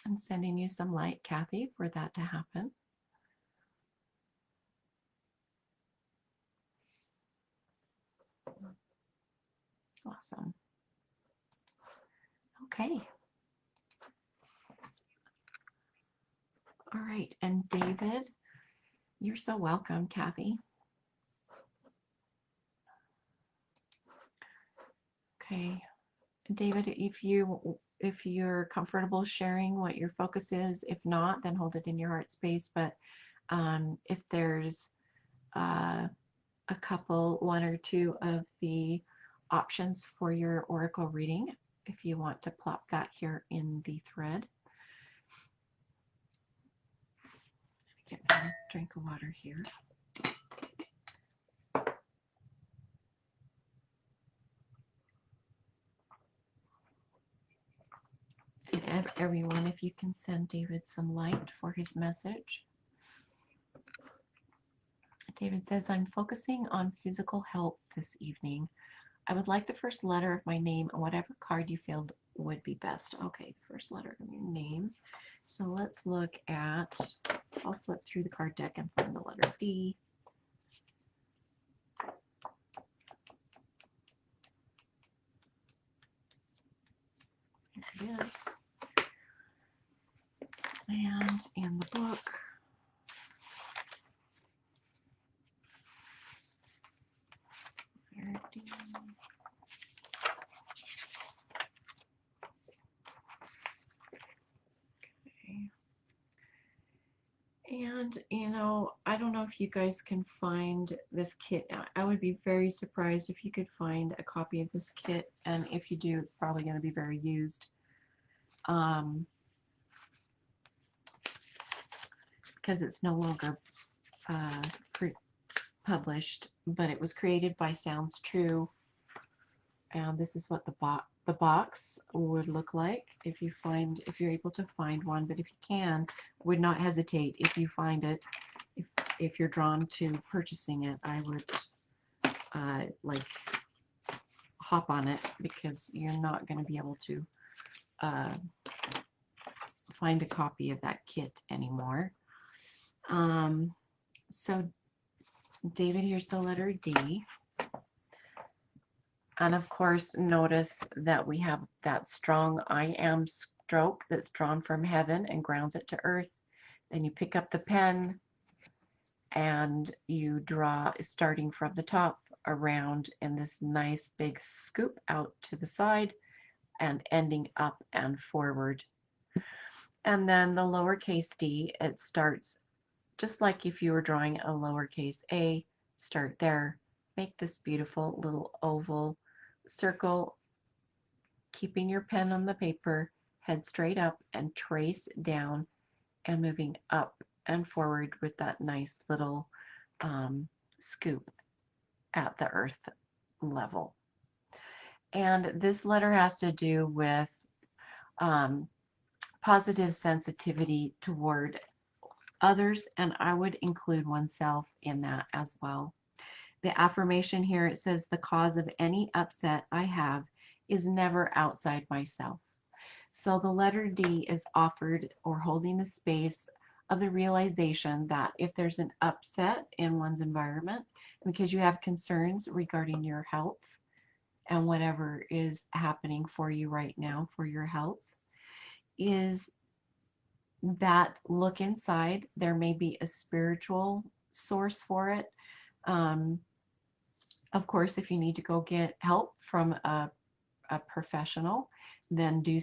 I'm sending you some light, Kathy, for that to happen. Awesome. Okay. All right. And David, you're so welcome, Kathy. Okay. David, if you're comfortable sharing what your focus is, if not, then hold it in your heart space. But if there's a couple, one or two of the options for your oracle reading, if you want to plop that here in the thread. Get a drink of water here. And everyone, if you can send David some light for his message. David says, I'm focusing on physical health this evening. I would like the first letter of my name and whatever card you feel would be best. Okay, first letter of your name. So let's look at, I'll flip through the card deck and find the letter D. Here it is. And in the book, letter D. And, I don't know if you guys can find this kit. I would be very surprised if you could find a copy of this kit. And if you do, it's probably going to be very used. Because it's no longer published, but it was created by Sounds True. And this is what the box would look like if you're able to find one. But if you can, would not hesitate if you find it. If you're drawn to purchasing it, I would like hop on it, because you're not going to be able to find a copy of that kit anymore. So David, here's the letter D. And of course, notice that we have that strong I am stroke that's drawn from heaven and grounds it to earth. Then you pick up the pen and you draw, starting from the top, around in this nice big scoop out to the side and ending up and forward. And then the lowercase d, it starts just like if you were drawing a lowercase a, start there. Make this beautiful little oval circle, keeping your pen on the paper, head straight up, and trace down and moving up and forward with that nice little scoop at the earth level. And this letter has to do with um, positive sensitivity toward others, and I would include oneself in that as well. The affirmation here, it says, the cause of any upset I have is never outside myself. So the letter D is offered or holding the space of the realization that if there's an upset in one's environment, because you have concerns regarding your health and whatever is happening for you right now for your health, is that look inside. There may be a spiritual source for it. Of course, if you need to go get help from a professional, then do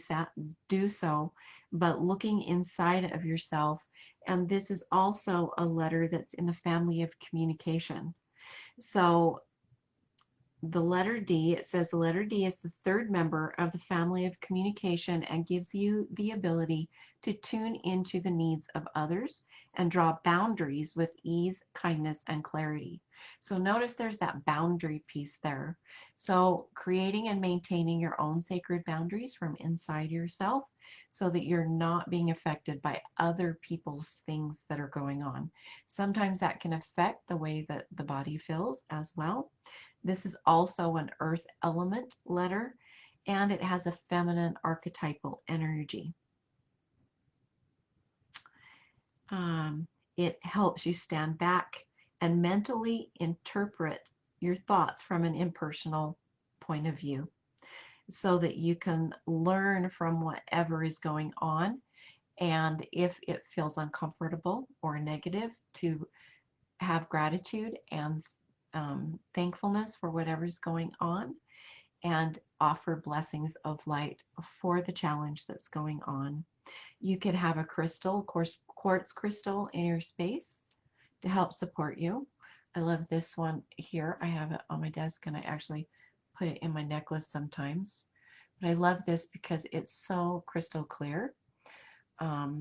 so. But looking inside of yourself, and this is also a letter that's in the family of communication. So the letter D, it says the letter D is the third member of the family of communication and gives you the ability to tune into the needs of others and draw boundaries with ease, kindness, and clarity. So notice there's that boundary piece there. So creating and maintaining your own sacred boundaries from inside yourself so that you're not being affected by other people's things that are going on. Sometimes that can affect the way that the body feels as well. This is also an earth element letter, and it has a feminine archetypal energy. It helps you stand back and mentally interpret your thoughts from an impersonal point of view so that you can learn from whatever is going on. And if it feels uncomfortable or negative, to have gratitude and thankfulness for whatever's going on and offer blessings of light for the challenge that's going on. You could have a crystal, quartz crystal in your space to help support you. I love this one here. I have it on my desk and I actually put it in my necklace sometimes. But I love this because it's so crystal clear. I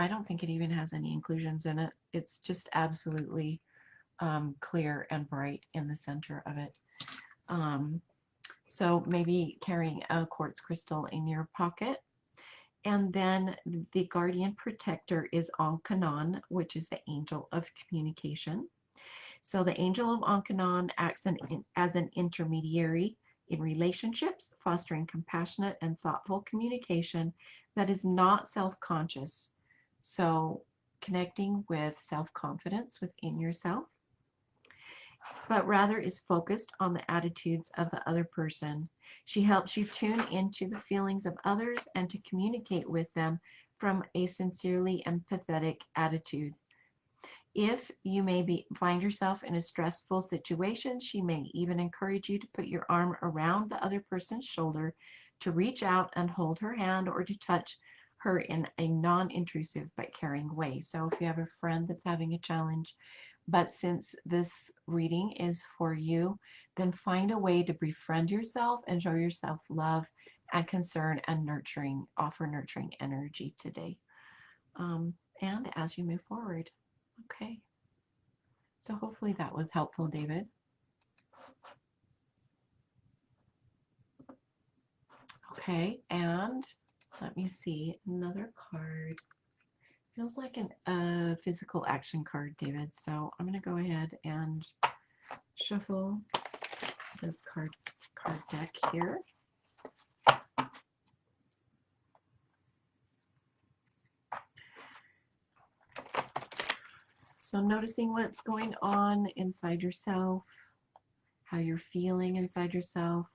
don't think it even has any inclusions in it. It's just absolutely clear and bright in the center of it. So maybe carrying a quartz crystal in your pocket. And then the guardian protector is Ankanon, which is the angel of communication. So the angel of Ankanon acts as an intermediary in relationships, fostering compassionate and thoughtful communication that is not self-conscious. So connecting with self-confidence within yourself, but rather is focused on the attitudes of the other person. She helps you tune into the feelings of others and to communicate with them from a sincerely empathetic attitude. If you find yourself in a stressful situation, she may even encourage you to put your arm around the other person's shoulder, to reach out and hold her hand, or to touch her in a non-intrusive but caring way. So if you have a friend that's having a challenge, but since this reading is for you, then find a way to befriend yourself and show yourself love and concern and offer nurturing energy today. And as you move forward. Okay. So hopefully that was helpful, David. Okay, and let me see another card. Feels like a physical action card, David. So I'm going to go ahead and shuffle this card deck here. So noticing what's going on inside yourself, how you're feeling inside yourself,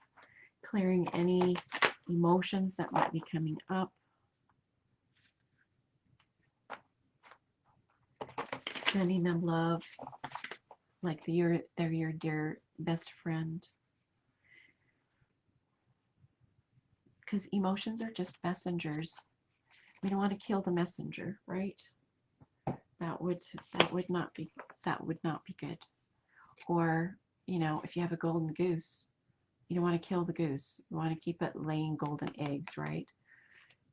clearing any emotions that might be coming up. Sending them love like they're your dear best friend. Because emotions are just messengers. We don't want to kill the messenger, right? that would not be good. Or, you know, if you have a golden goose, you don't want to kill the goose. You want to keep it laying golden eggs, right?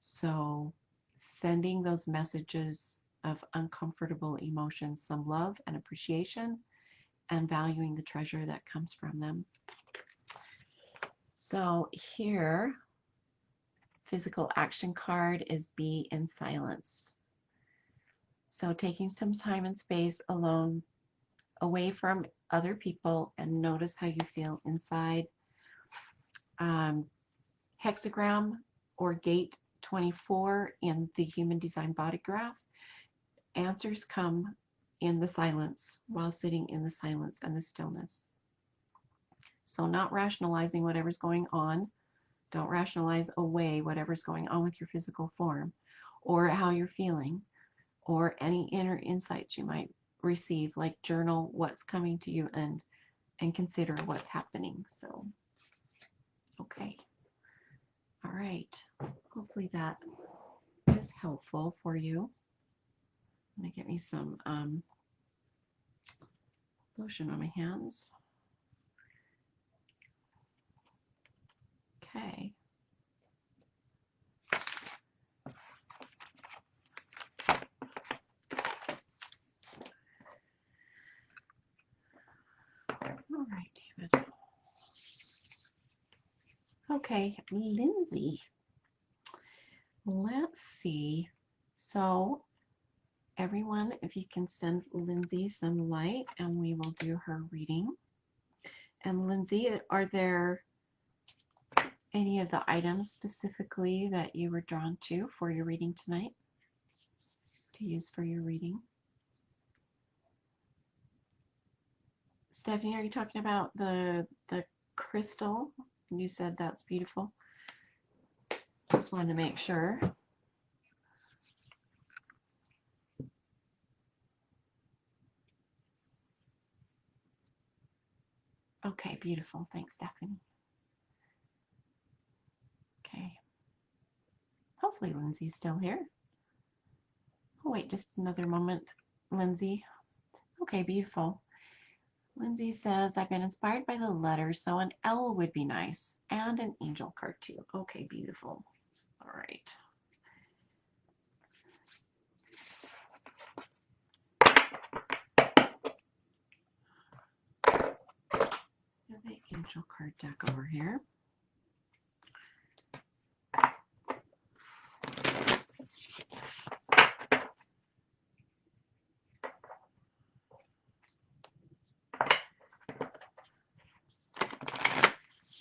So sending those messages of uncomfortable emotions, some love and appreciation, and valuing the treasure that comes from them. So here, physical action card is be in silence. So taking some time and space alone, away from other people, and notice how you feel inside. Hexagram or gate 24 in the Human Design Body Graph. Answers come in the silence, while sitting in the silence and the stillness. So not rationalizing whatever's going on. Don't rationalize away whatever's going on with your physical form, or how you're feeling, or any inner insights you might receive, like journal what's coming to you and consider what's happening. So, okay. All right. Hopefully that is helpful for you. I'm going to get me some lotion on my hands. Okay. All right, David. Okay, Lindsay. Let's see. So, everyone, if you can send Lindsay some light, and we will do her reading. And Lindsay, are there any of the items specifically that you were drawn to for your reading tonight, to use for your reading? Stephanie, are you talking about the crystal? You said that's beautiful. Just wanted to make sure. Okay, beautiful. Thanks, Stephanie. Okay. Hopefully Lindsay's still here. Oh, wait, just another moment, Lindsay. Okay, beautiful. Lindsay says, I've been inspired by the letters, so an L would be nice. And an angel card, too. Okay, beautiful. All right. Have the angel card deck over here.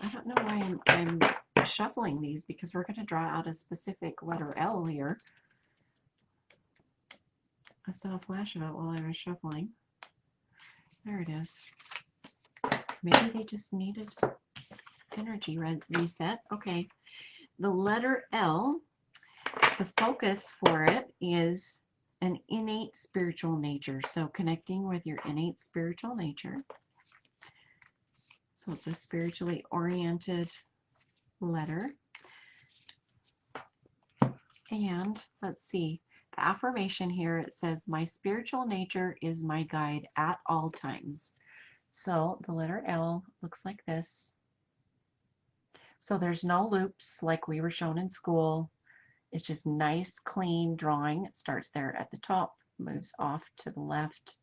I don't know why I'm shuffling these, because we're going to draw out a specific letter L here. I saw a flash of it while I was shuffling. There it is. Maybe they just needed energy reset. Okay. The letter L, the focus for it is an innate spiritual nature. So connecting with your innate spiritual nature. So it's a spiritually oriented letter. And let's see, the affirmation here, it says, my spiritual nature is my guide at all times. So the letter L looks like this. So there's no loops like we were shown in school. It's just nice, clean drawing. It starts there at the top, moves off to the left,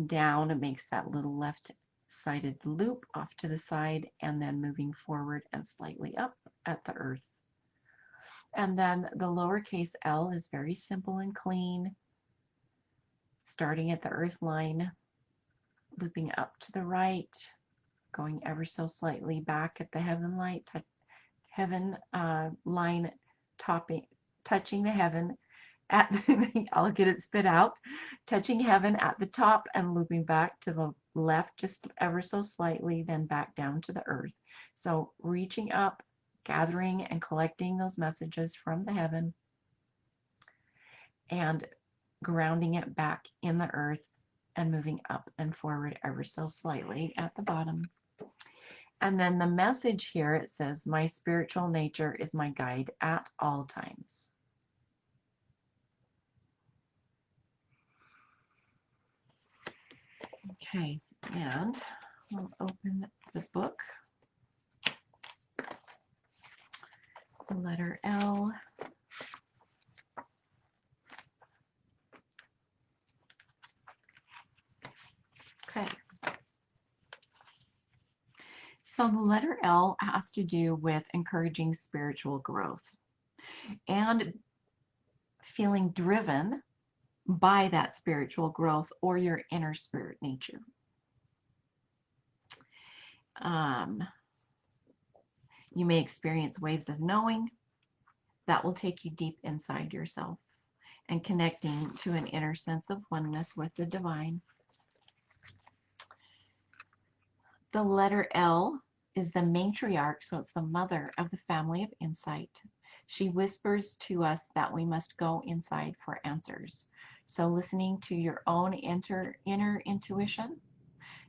down. It makes that little left-sided loop off to the side, and then moving forward and slightly up at the earth. And then the lowercase l is very simple and clean, starting at the earth line, looping up to the right, going ever so slightly back at the heaven line, touching the heaven at I'll get it spit out, touching heaven at the top and looping back to the left just ever so slightly, then back down to the earth. So reaching up, gathering and collecting those messages from the heaven and grounding it back in the earth and moving up and forward ever so slightly at the bottom. And then the message here, it says, my spiritual nature is my guide at all times. Okay, and we'll open the book. The letter L. Okay. So the letter L has to do with encouraging spiritual growth and feeling driven by that spiritual growth or your inner spirit nature. You may experience waves of knowing that will take you deep inside yourself and connecting to an inner sense of oneness with the divine. The letter L is the matriarch, so it's the mother of the family of insight. She whispers to us that we must go inside for answers. So listening to your own inner intuition,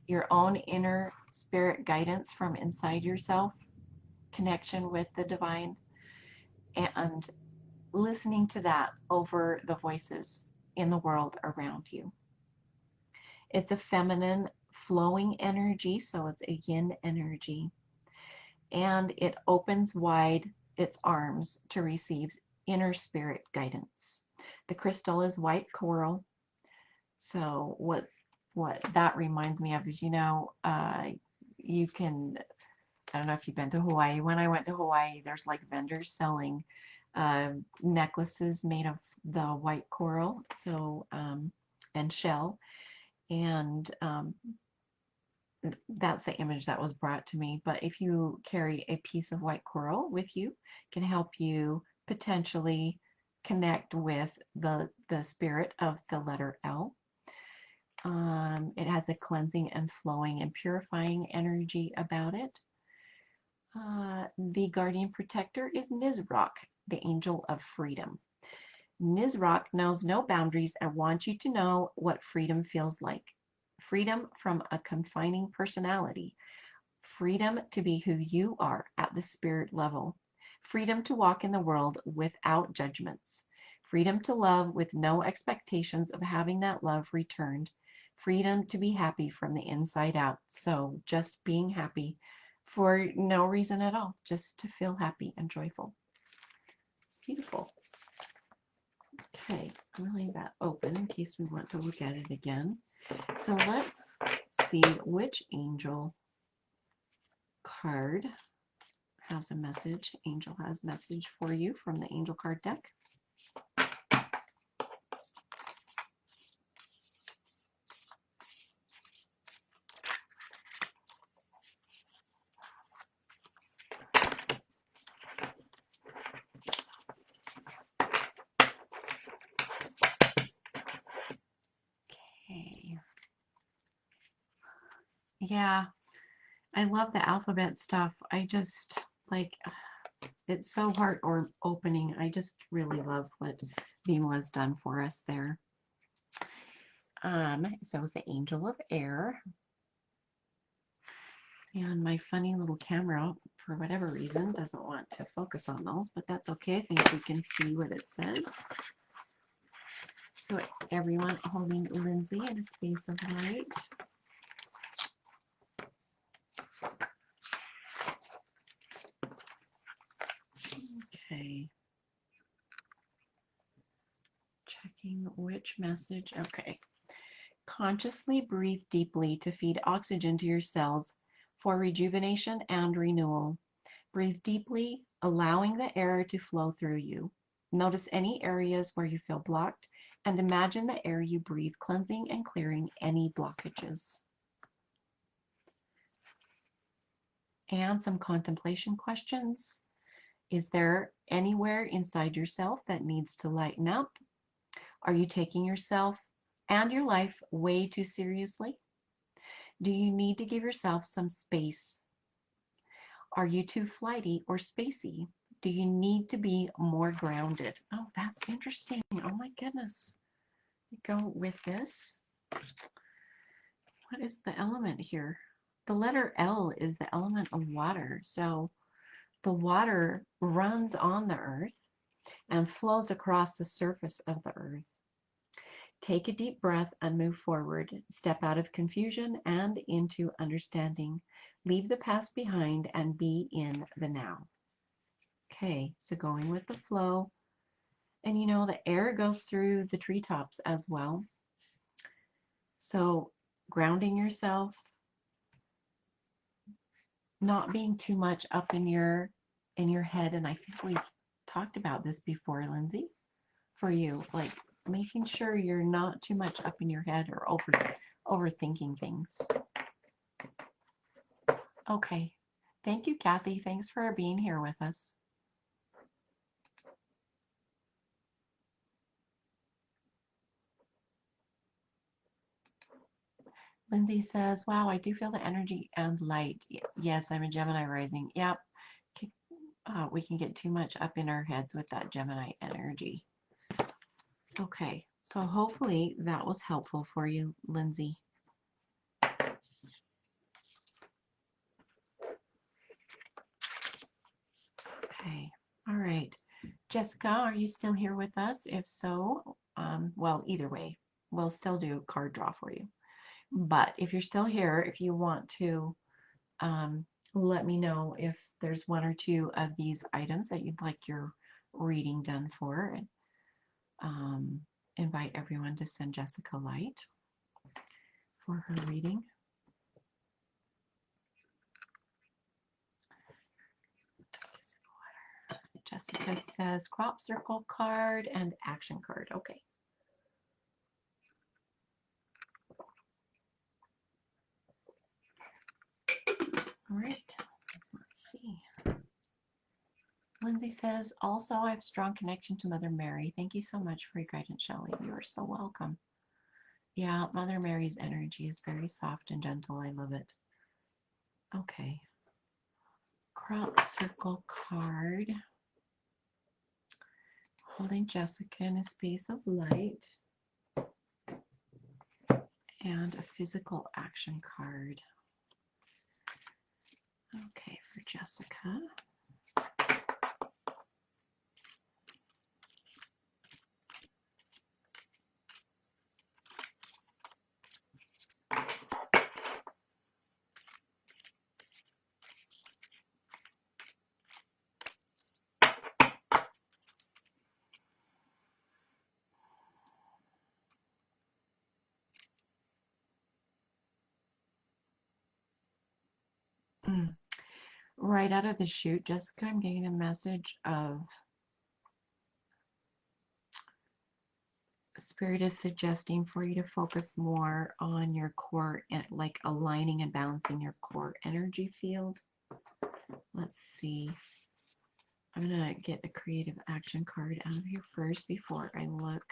your own inner spirit guidance from inside yourself, connection with the divine, and listening to that over the voices in the world around you. It's a feminine flowing energy, so it's a yin energy. And it opens wide its arms to receive inner spirit guidance. The crystal is white coral. So what that reminds me of is, you can, I don't know if you've been to Hawaii. When I went to Hawaii, there's like vendors selling necklaces made of the white coral, so and shell, and that's the image that was brought to me. But if you carry a piece of white coral with you, it can help you potentially connect with the spirit of the letter L. It has a cleansing and flowing and purifying energy about it. The guardian protector is Nizrak, the angel of freedom. Nizrak knows no boundaries and wants you to know what freedom feels like. Freedom from a confining personality. Freedom to be who you are at the spirit level. Freedom to walk in the world without judgments. Freedom to love with no expectations of having that love returned. Freedom to be happy from the inside out. So just being happy for no reason at all, just to feel happy and joyful. Beautiful. Okay, I'm going to leave that open in case we want to look at it again. So let's see which angel card has a message. Angel has a message for you from the angel card deck. Okay. Yeah, I love the alphabet stuff. I just like it's so heart or opening. I just really love what Beam has done for us there. So it's the angel of air. And my funny little camera, for whatever reason, doesn't want to focus on those, but that's okay. I think we can see what it says. So everyone holding Lindsay in a space of light. Okay. Checking which message. Okay. Consciously breathe deeply to feed oxygen to your cells for rejuvenation and renewal. Breathe deeply, allowing the air to flow through you. Notice any areas where you feel blocked and imagine the air you breathe cleansing and clearing any blockages. And some contemplation questions. Is there anywhere inside yourself that needs to lighten up? Are you taking yourself and your life way too seriously? Do you need to give yourself some space? Are you too flighty or spacey? Do you need to be more grounded? Oh, that's interesting. Oh my goodness. Go with this. What is the element here? The letter L is the element of water. So the water runs on the earth and flows across the surface of the earth. Take a deep breath and move forward. Step out of confusion and into understanding. Leave the past behind and be in the now. Okay, so going with the flow. And you know, the air goes through the treetops as well. So grounding yourself, not being too much up in your head. And I think we talked about this before, Lindsay, for you, like making sure you're not too much up in your head or overthinking things. Okay. Thank you, Kathy. Thanks for being here with us. Lindsay says, wow, I do feel the energy and light. Yes, I'm a Gemini rising. Yep. We can get too much up in our heads with that Gemini energy. Okay, so hopefully that was helpful for you, Lindsay. Okay, all right. Jessica, are you still here with us? If so, well, either way, we'll still do a card draw for you. But if you're still here, if you want to let me know if there's one or two of these items that you'd like your reading done for. Invite everyone to send Jessica light for her reading. Jessica says crop circle card and action card. Okay. All right. Let's see. Lindsay says, also, I have strong connection to Mother Mary. Thank you so much for your guidance, Shelly. You are so welcome. Yeah, Mother Mary's energy is very soft and gentle. I love it. Okay. Crop circle card. Holding Jessica in a space of light. And a physical action card. Okay, for Jessica. Right out of the chute, Jessica, I'm getting a message of Spirit is suggesting for you to focus more on your core, like aligning and balancing your core energy field. Let's see. I'm going to get a creative action card out of here first before I look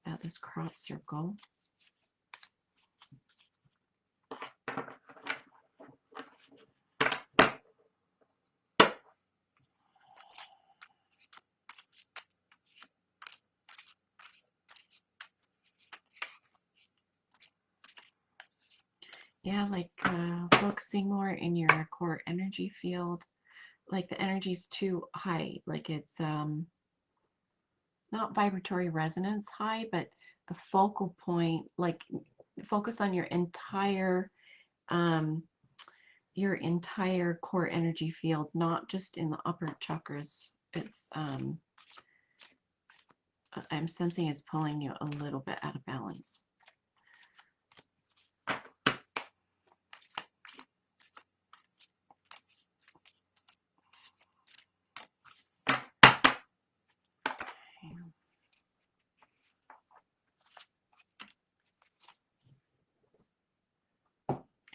at this crop circle. Yeah, like focusing more in your core energy field. Like the energy's too high. Like it's not vibratory resonance high, but the focal point, like focus on your entire core energy field, not just in the upper chakras. It's I'm sensing it's pulling you a little bit out of balance.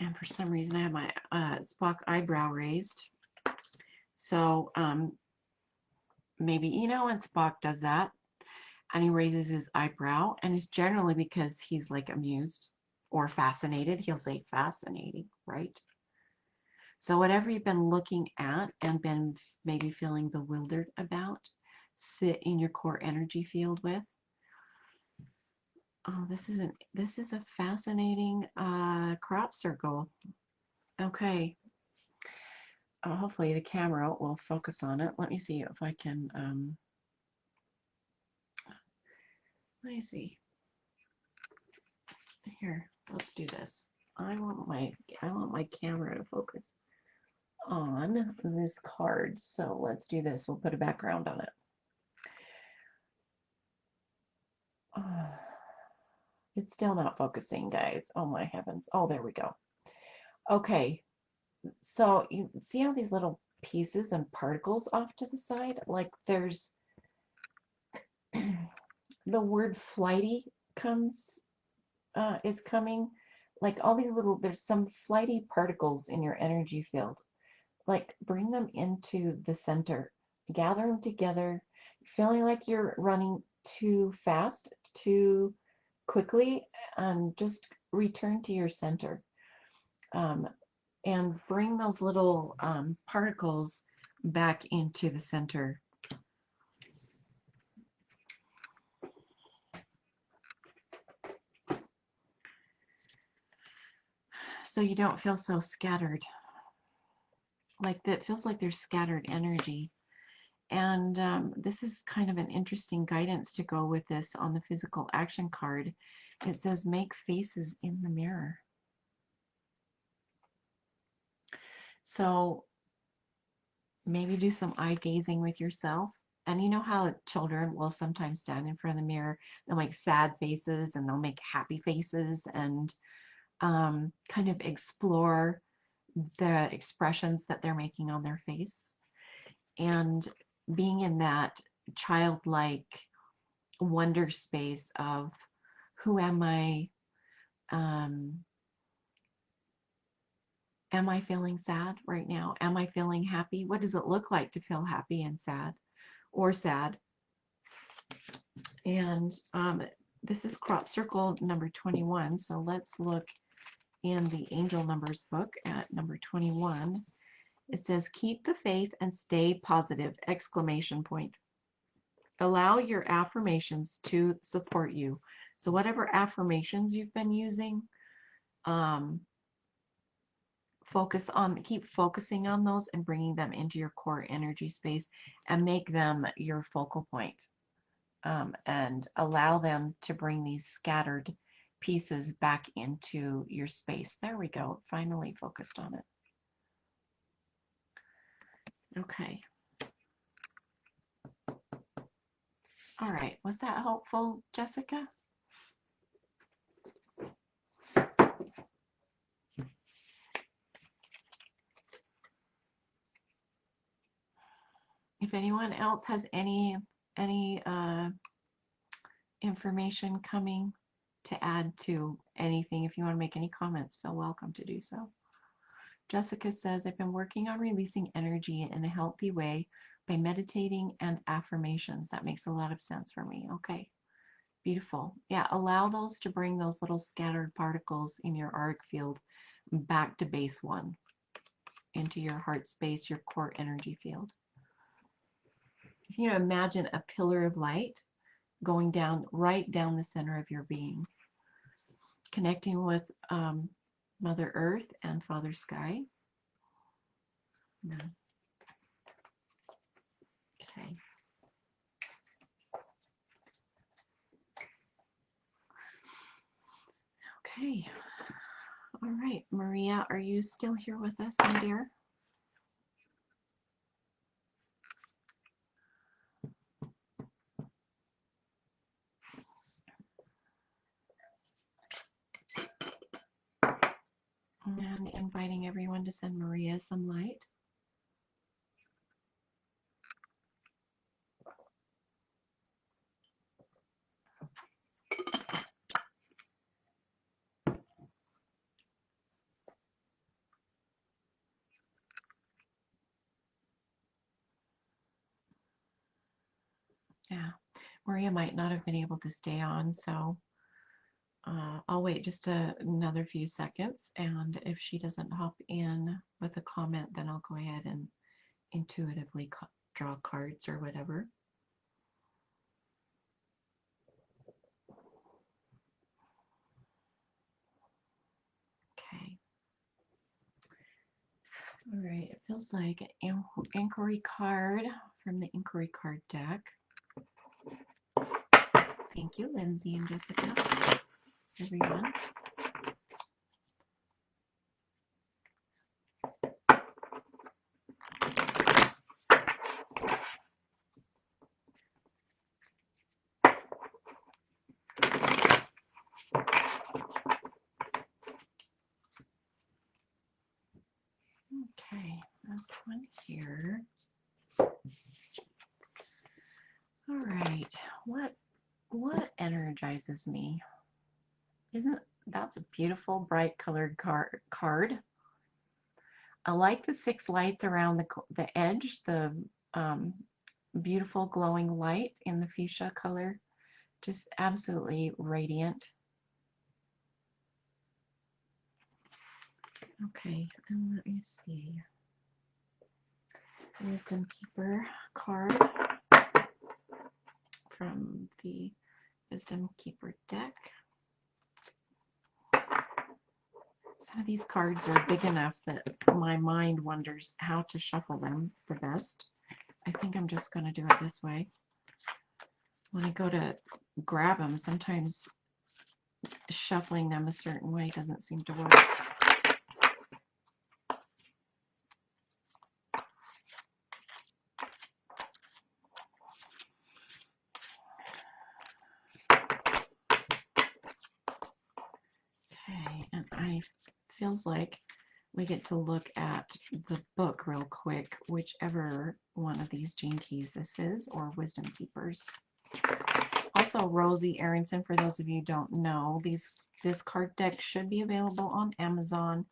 And for some reason I have my Spock eyebrow raised. So maybe, you know, when Spock does that and he raises his eyebrow, and it's generally because he's like amused or fascinated. He'll say fascinating, right? So whatever you've been looking at and been maybe feeling bewildered about, sit in your core energy field with. Oh, this is a fascinating crop circle. Okay. Hopefully the camera will focus on it. Let me see if I can let me see. Here, let's do this. I want my camera to focus on this card. So let's do this. We'll put a background on it. It's still not focusing, guys. Oh my heavens. Oh, there we go. Okay. So you see how these little pieces and particles off to the side? Like there's the word flighty is coming. Like all these little, there's some flighty particles in your energy field. Like bring them into the center, gather them together, feeling like you're running too fast, too quickly, and just return to your center. And bring those little particles back into the center. So you don't feel so scattered. Like that feels like there's scattered energy. And this is kind of an interesting guidance to go with this on the physical action card. It says, make faces in the mirror. So maybe do some eye gazing with yourself. And you know how children will sometimes stand in front of the mirror, they'll make sad faces and they'll make happy faces and kind of explore the expressions that they're making on their face. And being in that childlike wonder space of who am I? Am I feeling sad right now? Am I feeling happy? What does it look like to feel happy and sad or sad? And this is crop circle number 21. So let's look in the angel numbers book at number 21. It says, keep the faith and stay positive, exclamation point. Allow your affirmations to support you. So whatever affirmations you've been using, keep focusing on those and bringing them into your core energy space and make them your focal point. And allow them to bring these scattered pieces back into your space. There we go. Finally focused on it. Okay. All right. Was that helpful, Jessica? If anyone else has any information coming to add to anything, if you want to make any comments, feel welcome to do so. Jessica says, I've been working on releasing energy in a healthy way by meditating and affirmations. That makes a lot of sense for me. Okay, beautiful. Yeah, allow those to bring those little scattered particles in your auric field back to base one, into your heart space, your core energy field. If you imagine a pillar of light going down, right down the center of your being, connecting with Mother Earth and Father Sky. No. Okay. Okay. All right, Maria, are you still here with us, my dear? And inviting everyone to send Maria some light. Yeah, Maria might not have been able to stay on, so I'll wait just another few seconds, and if she doesn't hop in with a comment, then I'll go ahead and intuitively draw cards or whatever. Okay. All right, it feels like an inquiry card from the inquiry card deck. Thank you, Lindsay and Jessica, everyone. one here. All right, what energizes me? Isn't that's a beautiful bright colored card? I like the 6 lights around the edge, the um, beautiful glowing light in the fuchsia color, just absolutely radiant. Okay, and let me see. Wisdom Keeper card from the Wisdom Keeper deck. Some of these cards are big enough that my mind wonders how to shuffle them the best. I think I'm just going to do it this way. When I go to grab them, sometimes shuffling them a certain way doesn't seem to work. Okay, and I feels like we get to look at the book real quick, whichever one of these Gene Keys this is, or Wisdom Keepers. Also, Rosie Aronson, for those of you who don't know, this card deck should be available on Amazon,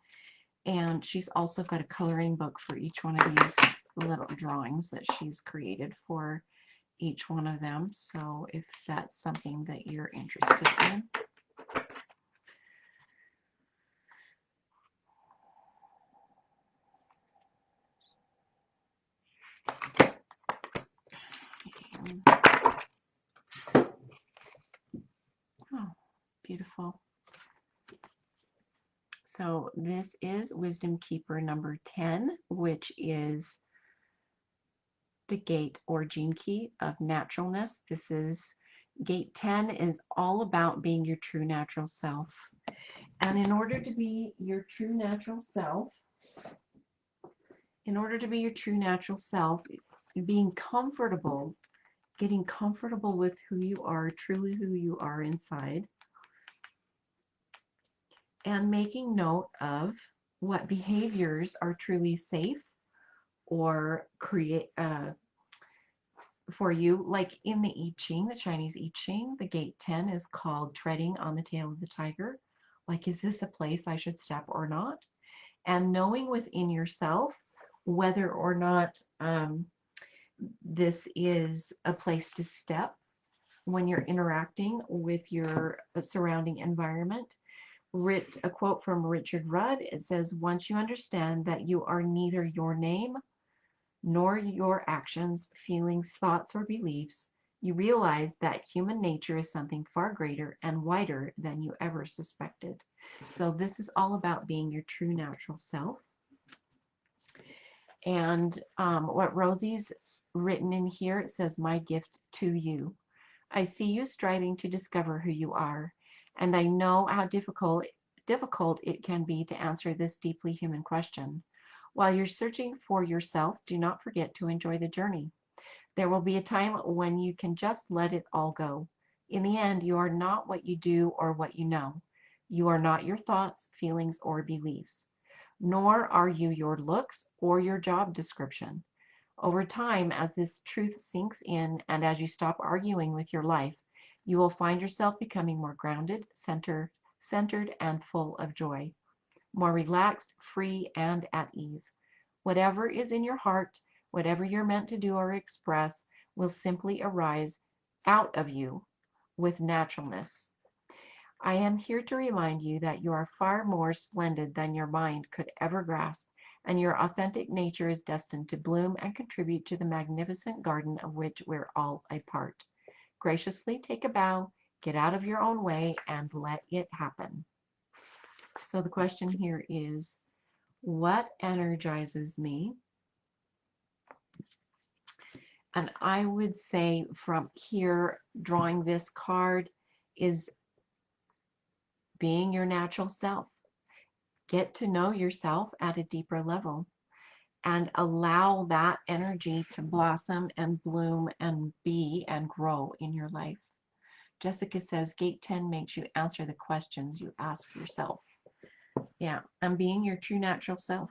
and she's also got a coloring book for each one of these little drawings that she's created for each one of them. So if that's something that you're interested in. Oh, beautiful. So this is Wisdom Keeper number 10, which is the gate or gene key of naturalness. This is gate 10 is all about being your true natural self. And in order to be your true natural self, being comfortable, getting comfortable with who you are, truly who you are inside, and making note of what behaviors are truly safe or create for you. Like in the I Ching, the Chinese I Ching, the gate 10 is called treading on the tail of the tiger. Like, is this a place I should step or not? And knowing within yourself whether or not this is a place to step when you're interacting with your surrounding environment. A quote from Richard Rudd, it says, once you understand that you are neither your name nor your actions, feelings, thoughts, or beliefs, you realize that human nature is something far greater and wider than you ever suspected. So this is all about being your true natural self. And what Rosie's written in here, it says, my gift to you. I see you striving to discover who you are, and I know how difficult it can be to answer this deeply human question. While you're searching for yourself, do not forget to enjoy the journey. There will be a time when you can just let it all go. In the end, you are not what you do or what you know. You are not your thoughts, feelings, or beliefs, nor are you your looks or your job description. Over time, as this truth sinks in and as you stop arguing with your life, you will find yourself becoming more grounded, centered, and full of joy, more relaxed, free, and at ease. Whatever is in your heart, whatever you're meant to do or express, will simply arise out of you with naturalness. I am here to remind you that you are far more splendid than your mind could ever grasp, and your authentic nature is destined to bloom and contribute to the magnificent garden of which we're all a part. Graciously take a bow, get out of your own way, and let it happen. So the question here is, what energizes me? And I would say from here, drawing this card is being your natural self. Get to know yourself at a deeper level and allow that energy to blossom and bloom and be and grow in your life. Jessica says, Gate 10 makes you answer the questions you ask yourself. Yeah, and being your true natural self.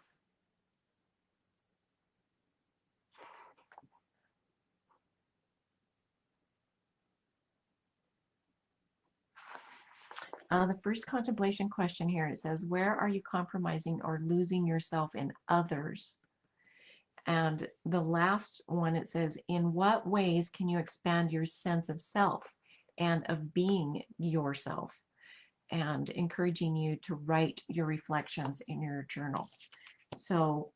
The first contemplation question here, it says, where are you compromising or losing yourself in others? And the last one, it says, in what ways can you expand your sense of self and of being yourself? And encouraging you to write your reflections in your journal. So,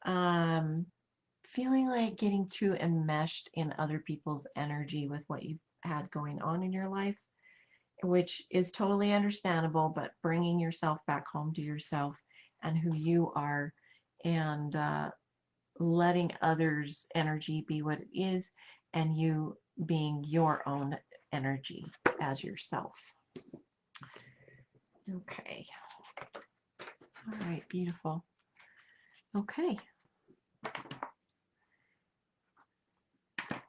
feeling like getting too enmeshed in other people's energy with what you've had going on in your life, which is totally understandable, but bringing yourself back home to yourself and who you are, and letting others' energy be what it is, and you being your own energy as yourself. Okay. All right, beautiful. Okay.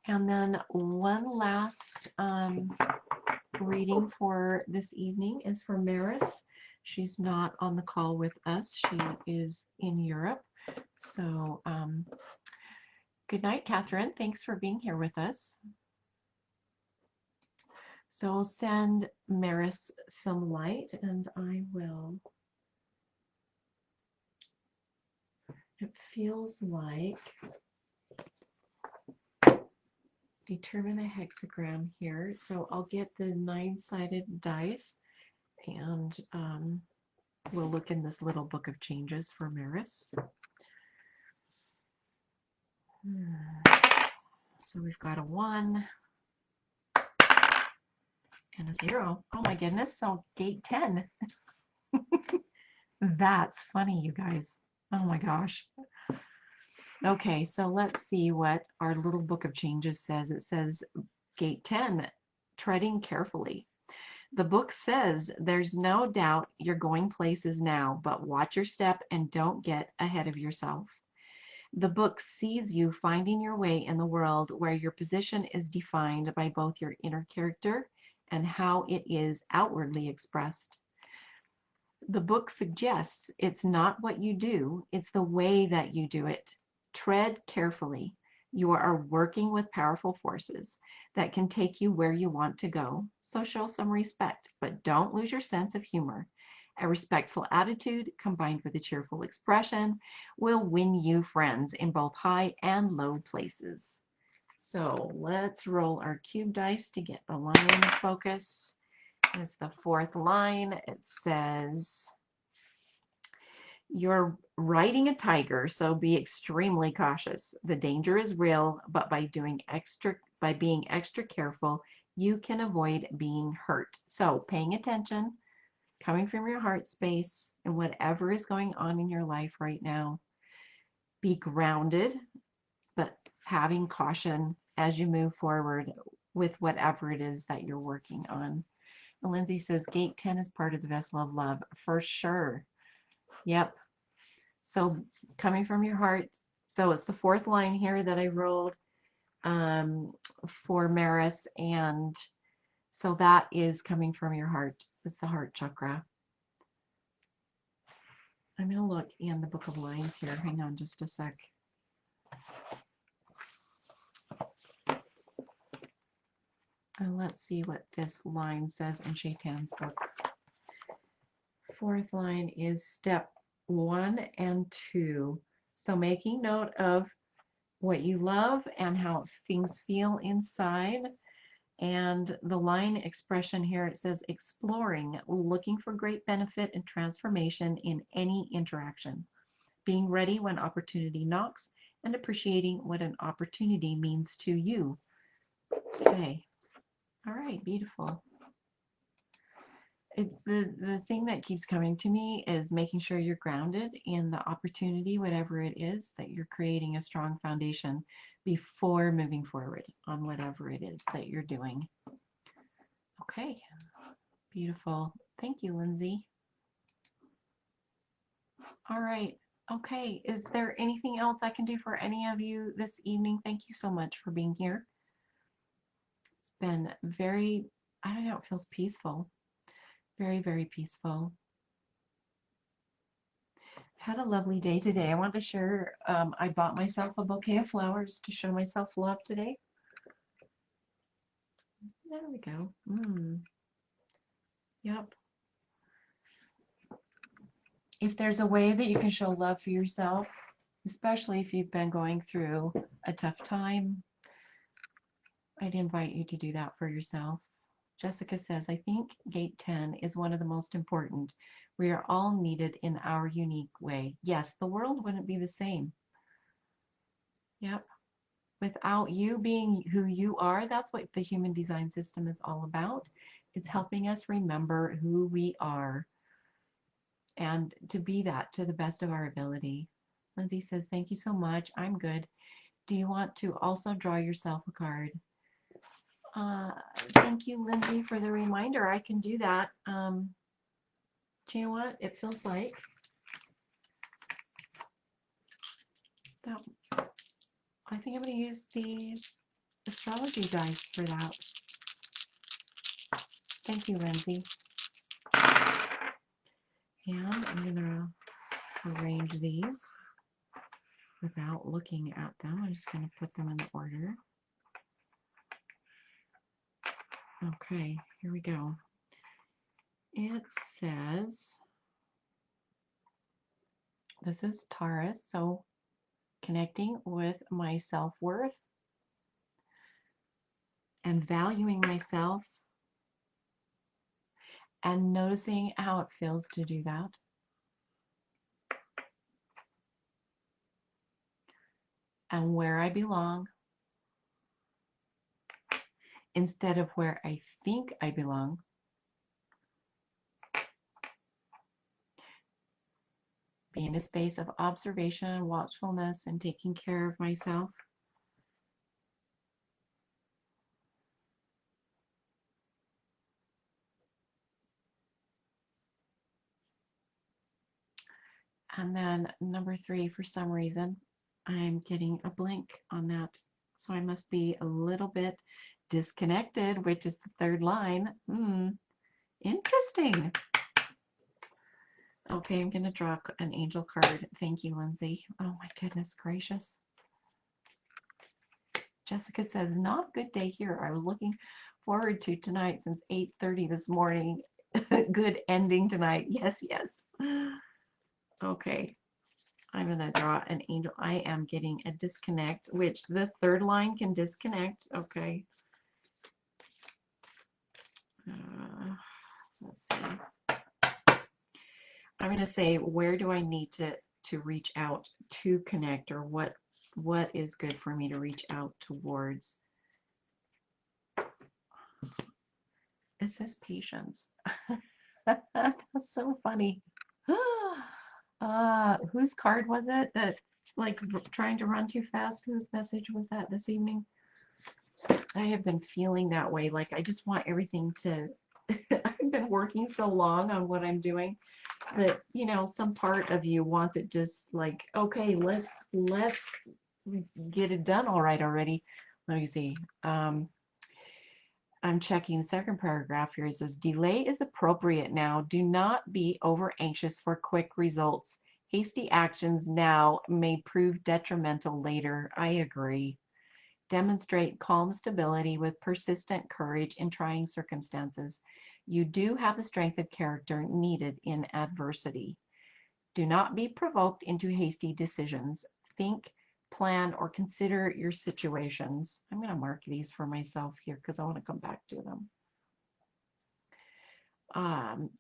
And then one last reading for this evening is for Maris. She's not on the call with us. She is in Europe. So good night, Catherine. Thanks for being here with us. So I'll send Maris some light, and I will. It feels like determine a hexagram here. So I'll get the 9-sided dice, and we'll look in this little book of changes for Maris. So we've got a 1 and a 0. Oh my goodness, so gate 10. That's funny, you guys. Oh my gosh. Okay, so let's see what our little book of changes says. It says gate 10, treading carefully. The book says there's no doubt you're going places now, but watch your step and don't get ahead of yourself. The book sees you finding your way in the world where your position is defined by both your inner character and how it is outwardly expressed. The book suggests it's not what you do, it's the way that you do it. Tread carefully. You are working with powerful forces that can take you where you want to go, so show some respect, but don't lose your sense of humor. A respectful attitude combined with a cheerful expression will win you friends in both high and low places. So let's roll our cube dice to get the line in focus. It's the 4th line. It says, you're riding a tiger, so be extremely cautious. The danger is real, but by being extra careful, you can avoid being hurt. So paying attention, coming from your heart space, and whatever is going on in your life right now. Be grounded, but having caution as you move forward with whatever it is that you're working on. And Lindsay says, gate 10 is part of the vessel of love. For sure. Yep. So coming from your heart. So it's the 4th line here that I rolled for Maris. And so that is coming from your heart. It's the heart chakra. I'm going to look in the book of lines here. Hang on just a sec. And let's see what this line says in Shaitan's book. 4th line is step 1 and 2. So making note of what you love and how things feel inside. And the line expression here, it says exploring, looking for great benefit and transformation in any interaction, being ready when opportunity knocks, and appreciating what an opportunity means to you. Okay. All right, beautiful. It's the thing that keeps coming to me is making sure you're grounded in the opportunity, whatever it is, that you're creating a strong foundation before moving forward on whatever it is that you're doing. Okay, beautiful. Thank you, Lindsay. All right. Okay, is there anything else I can do for any of you this evening? Thank you so much for being here. It's been very, I don't know, it feels peaceful. Very, very peaceful. Had a lovely day today. I wanted to share, I bought myself a bouquet of flowers to show myself love today. There we go. Yep. if there's a way that you can show love for yourself, especially if you've been going through a tough time, I'd invite you to do that for yourself. Jessica says, I think gate 10 is one of the most important. We are all needed in our unique way. Yes, the world wouldn't be the same. Yep. Without you being who you are, that's what the human design system is all about, is helping us remember who we are and to be that to the best of our ability. Lindsay says, thank you so much. I'm good. Do you want to also draw yourself a card? Thank you, Lindsay, for the reminder. I can do that. Do you know what it feels like? That, I think I'm going to use the astrology dice for that. Thank you, Lindsay. And I'm going to arrange these without looking at them. I'm just going to put them in the order. Okay, here we go. It says, this is Taurus, so connecting with my self-worth and valuing myself and noticing how it feels to do that. And where I belong instead of where I think I belong. Be in a space of observation and watchfulness and taking care of myself. And then number 3, for some reason, I'm getting a blink on that. So I must be a little bit disconnected, which is the 3rd line. Interesting. Okay, I'm going to draw an angel card. Thank you, Lindsay. Oh my goodness gracious. Jessica says, not a good day here. I was looking forward to tonight since 8:30 this morning. Good ending tonight. Yes, yes. Okay, I'm going to draw an angel. I am getting a disconnect, which the 3rd line can disconnect. Okay. Let's see. I'm going to say, where do I need to reach out to connect, or what is good for me to reach out towards? It says patience. That's so funny. Whose card was it that, like, trying to run too fast? Whose message was that this evening? I have been feeling that way. Like, I just want everything to, I've been working so long on what I'm doing that, you know, some part of you wants it just like, okay, let's get it done all right already. Let me see. I'm checking the 2nd paragraph here. It says, delay is appropriate now. Do not be over anxious for quick results. Hasty actions now may prove detrimental later. I agree. Demonstrate calm stability with persistent courage in trying circumstances. You do have the strength of character needed in adversity. Do not be provoked into hasty decisions. Think, plan, or consider your situations. I'm going to mark these for myself here because I want to come back to them.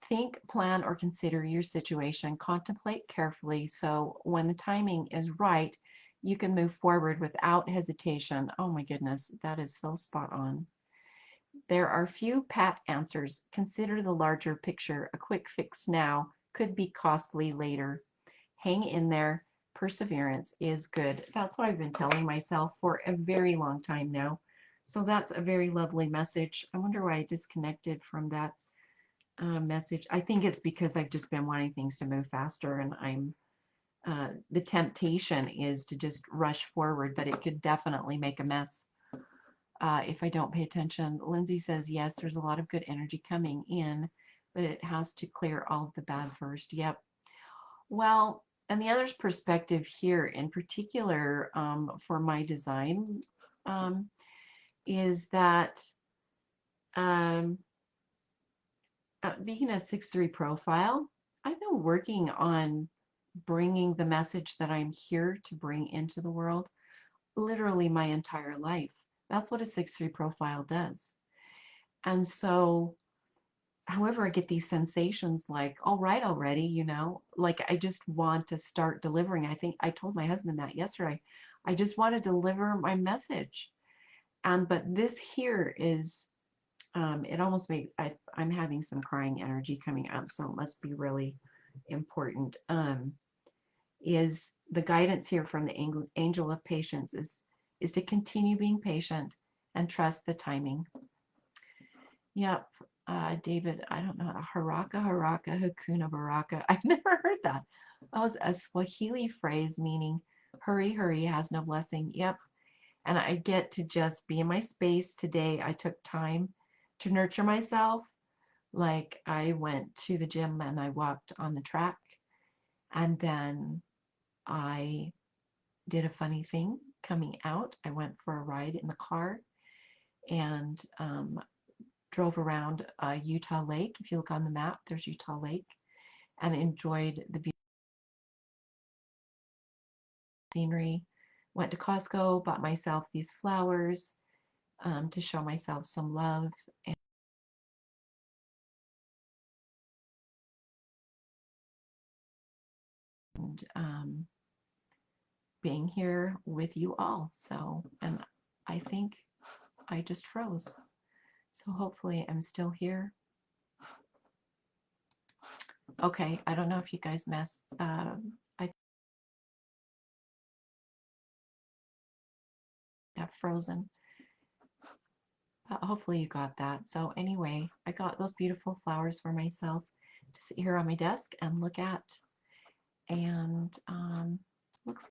Think, plan, or consider your situation. Contemplate carefully so when the timing is right, you can move forward without hesitation. Oh my goodness, that is so spot on. There are few pat answers. Consider the larger picture. A quick fix now could be costly later. Hang in there. Perseverance is good. That's what I've been telling myself for a very long time now. So that's a very lovely message. I wonder why I disconnected from that message. I think it's because I've just been wanting things to move faster, and I'm the temptation is to just rush forward, but it could definitely make a mess if I don't pay attention. Lindsay says, yes, there's a lot of good energy coming in, but it has to clear all of the bad first. Yep. Well, and the other's perspective here in particular for my design is that being a 6-3 profile, I've been working on bringing the message that I'm here to bring into the world literally my entire life. That's what a 6-3 profile does. And so, however, I get these sensations like, all right, already, like I just want to start delivering. I think I told my husband that yesterday. I just want to deliver my message. But this here is, it almost makes, I'm having some crying energy coming up, so it must be really important. Is the guidance here from the angel of patience is to continue being patient and trust the timing. Yep. David, I don't know, haraka, hakuna baraka. I've never heard that. That was a Swahili phrase meaning hurry, hurry has no blessing. Yep. And I get to just be in my space today. I took time to nurture myself. Like I went to the gym and I walked on the track, and then I did a funny thing coming out. I went for a ride in the car and drove around Utah Lake. If you look on the map, there's Utah Lake, and enjoyed the beautiful scenery. Went to Costco, bought myself these flowers to show myself some love. And being here with you all. So, and I think I just froze. So hopefully I'm still here. Okay, I don't know if you guys I got frozen, but hopefully you got that. So anyway, I got those beautiful flowers for myself to sit here on my desk and look at. And looks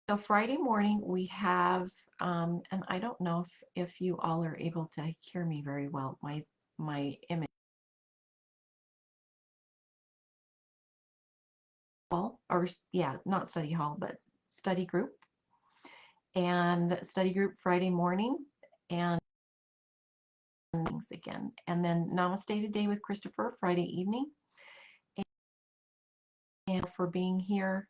so Friday morning we have, and I don't know if you all are able to hear me very well. My image, or yeah, not study hall, but study group, and study group Friday morning, and things again, and then Namaste Today with Christopher Friday evening. And for being here.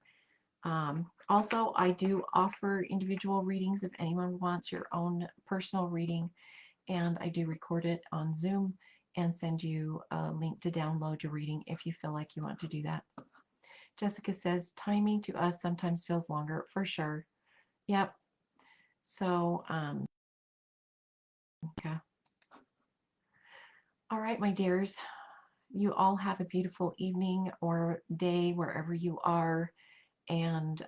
Also, I do offer individual readings if anyone wants your own personal reading, and I do record it on Zoom and send you a link to download your reading if you feel like you want to do that. Jessica says, timing to us sometimes feels longer, for sure. Yep. So, yeah. All right, my dears, you all have a beautiful evening or day wherever you are, and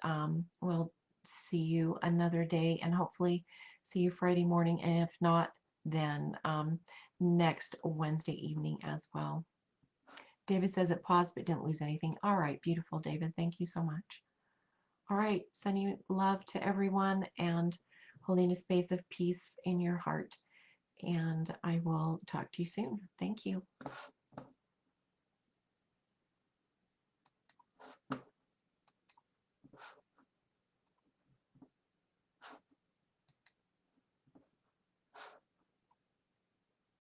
we'll see you another day, and hopefully see you Friday morning, and if not, then next Wednesday evening as well. David says it paused but didn't lose anything. All right, beautiful, David. Thank you so much. All right, sending love to everyone and holding a space of peace in your heart. And I will talk to you soon. Thank you.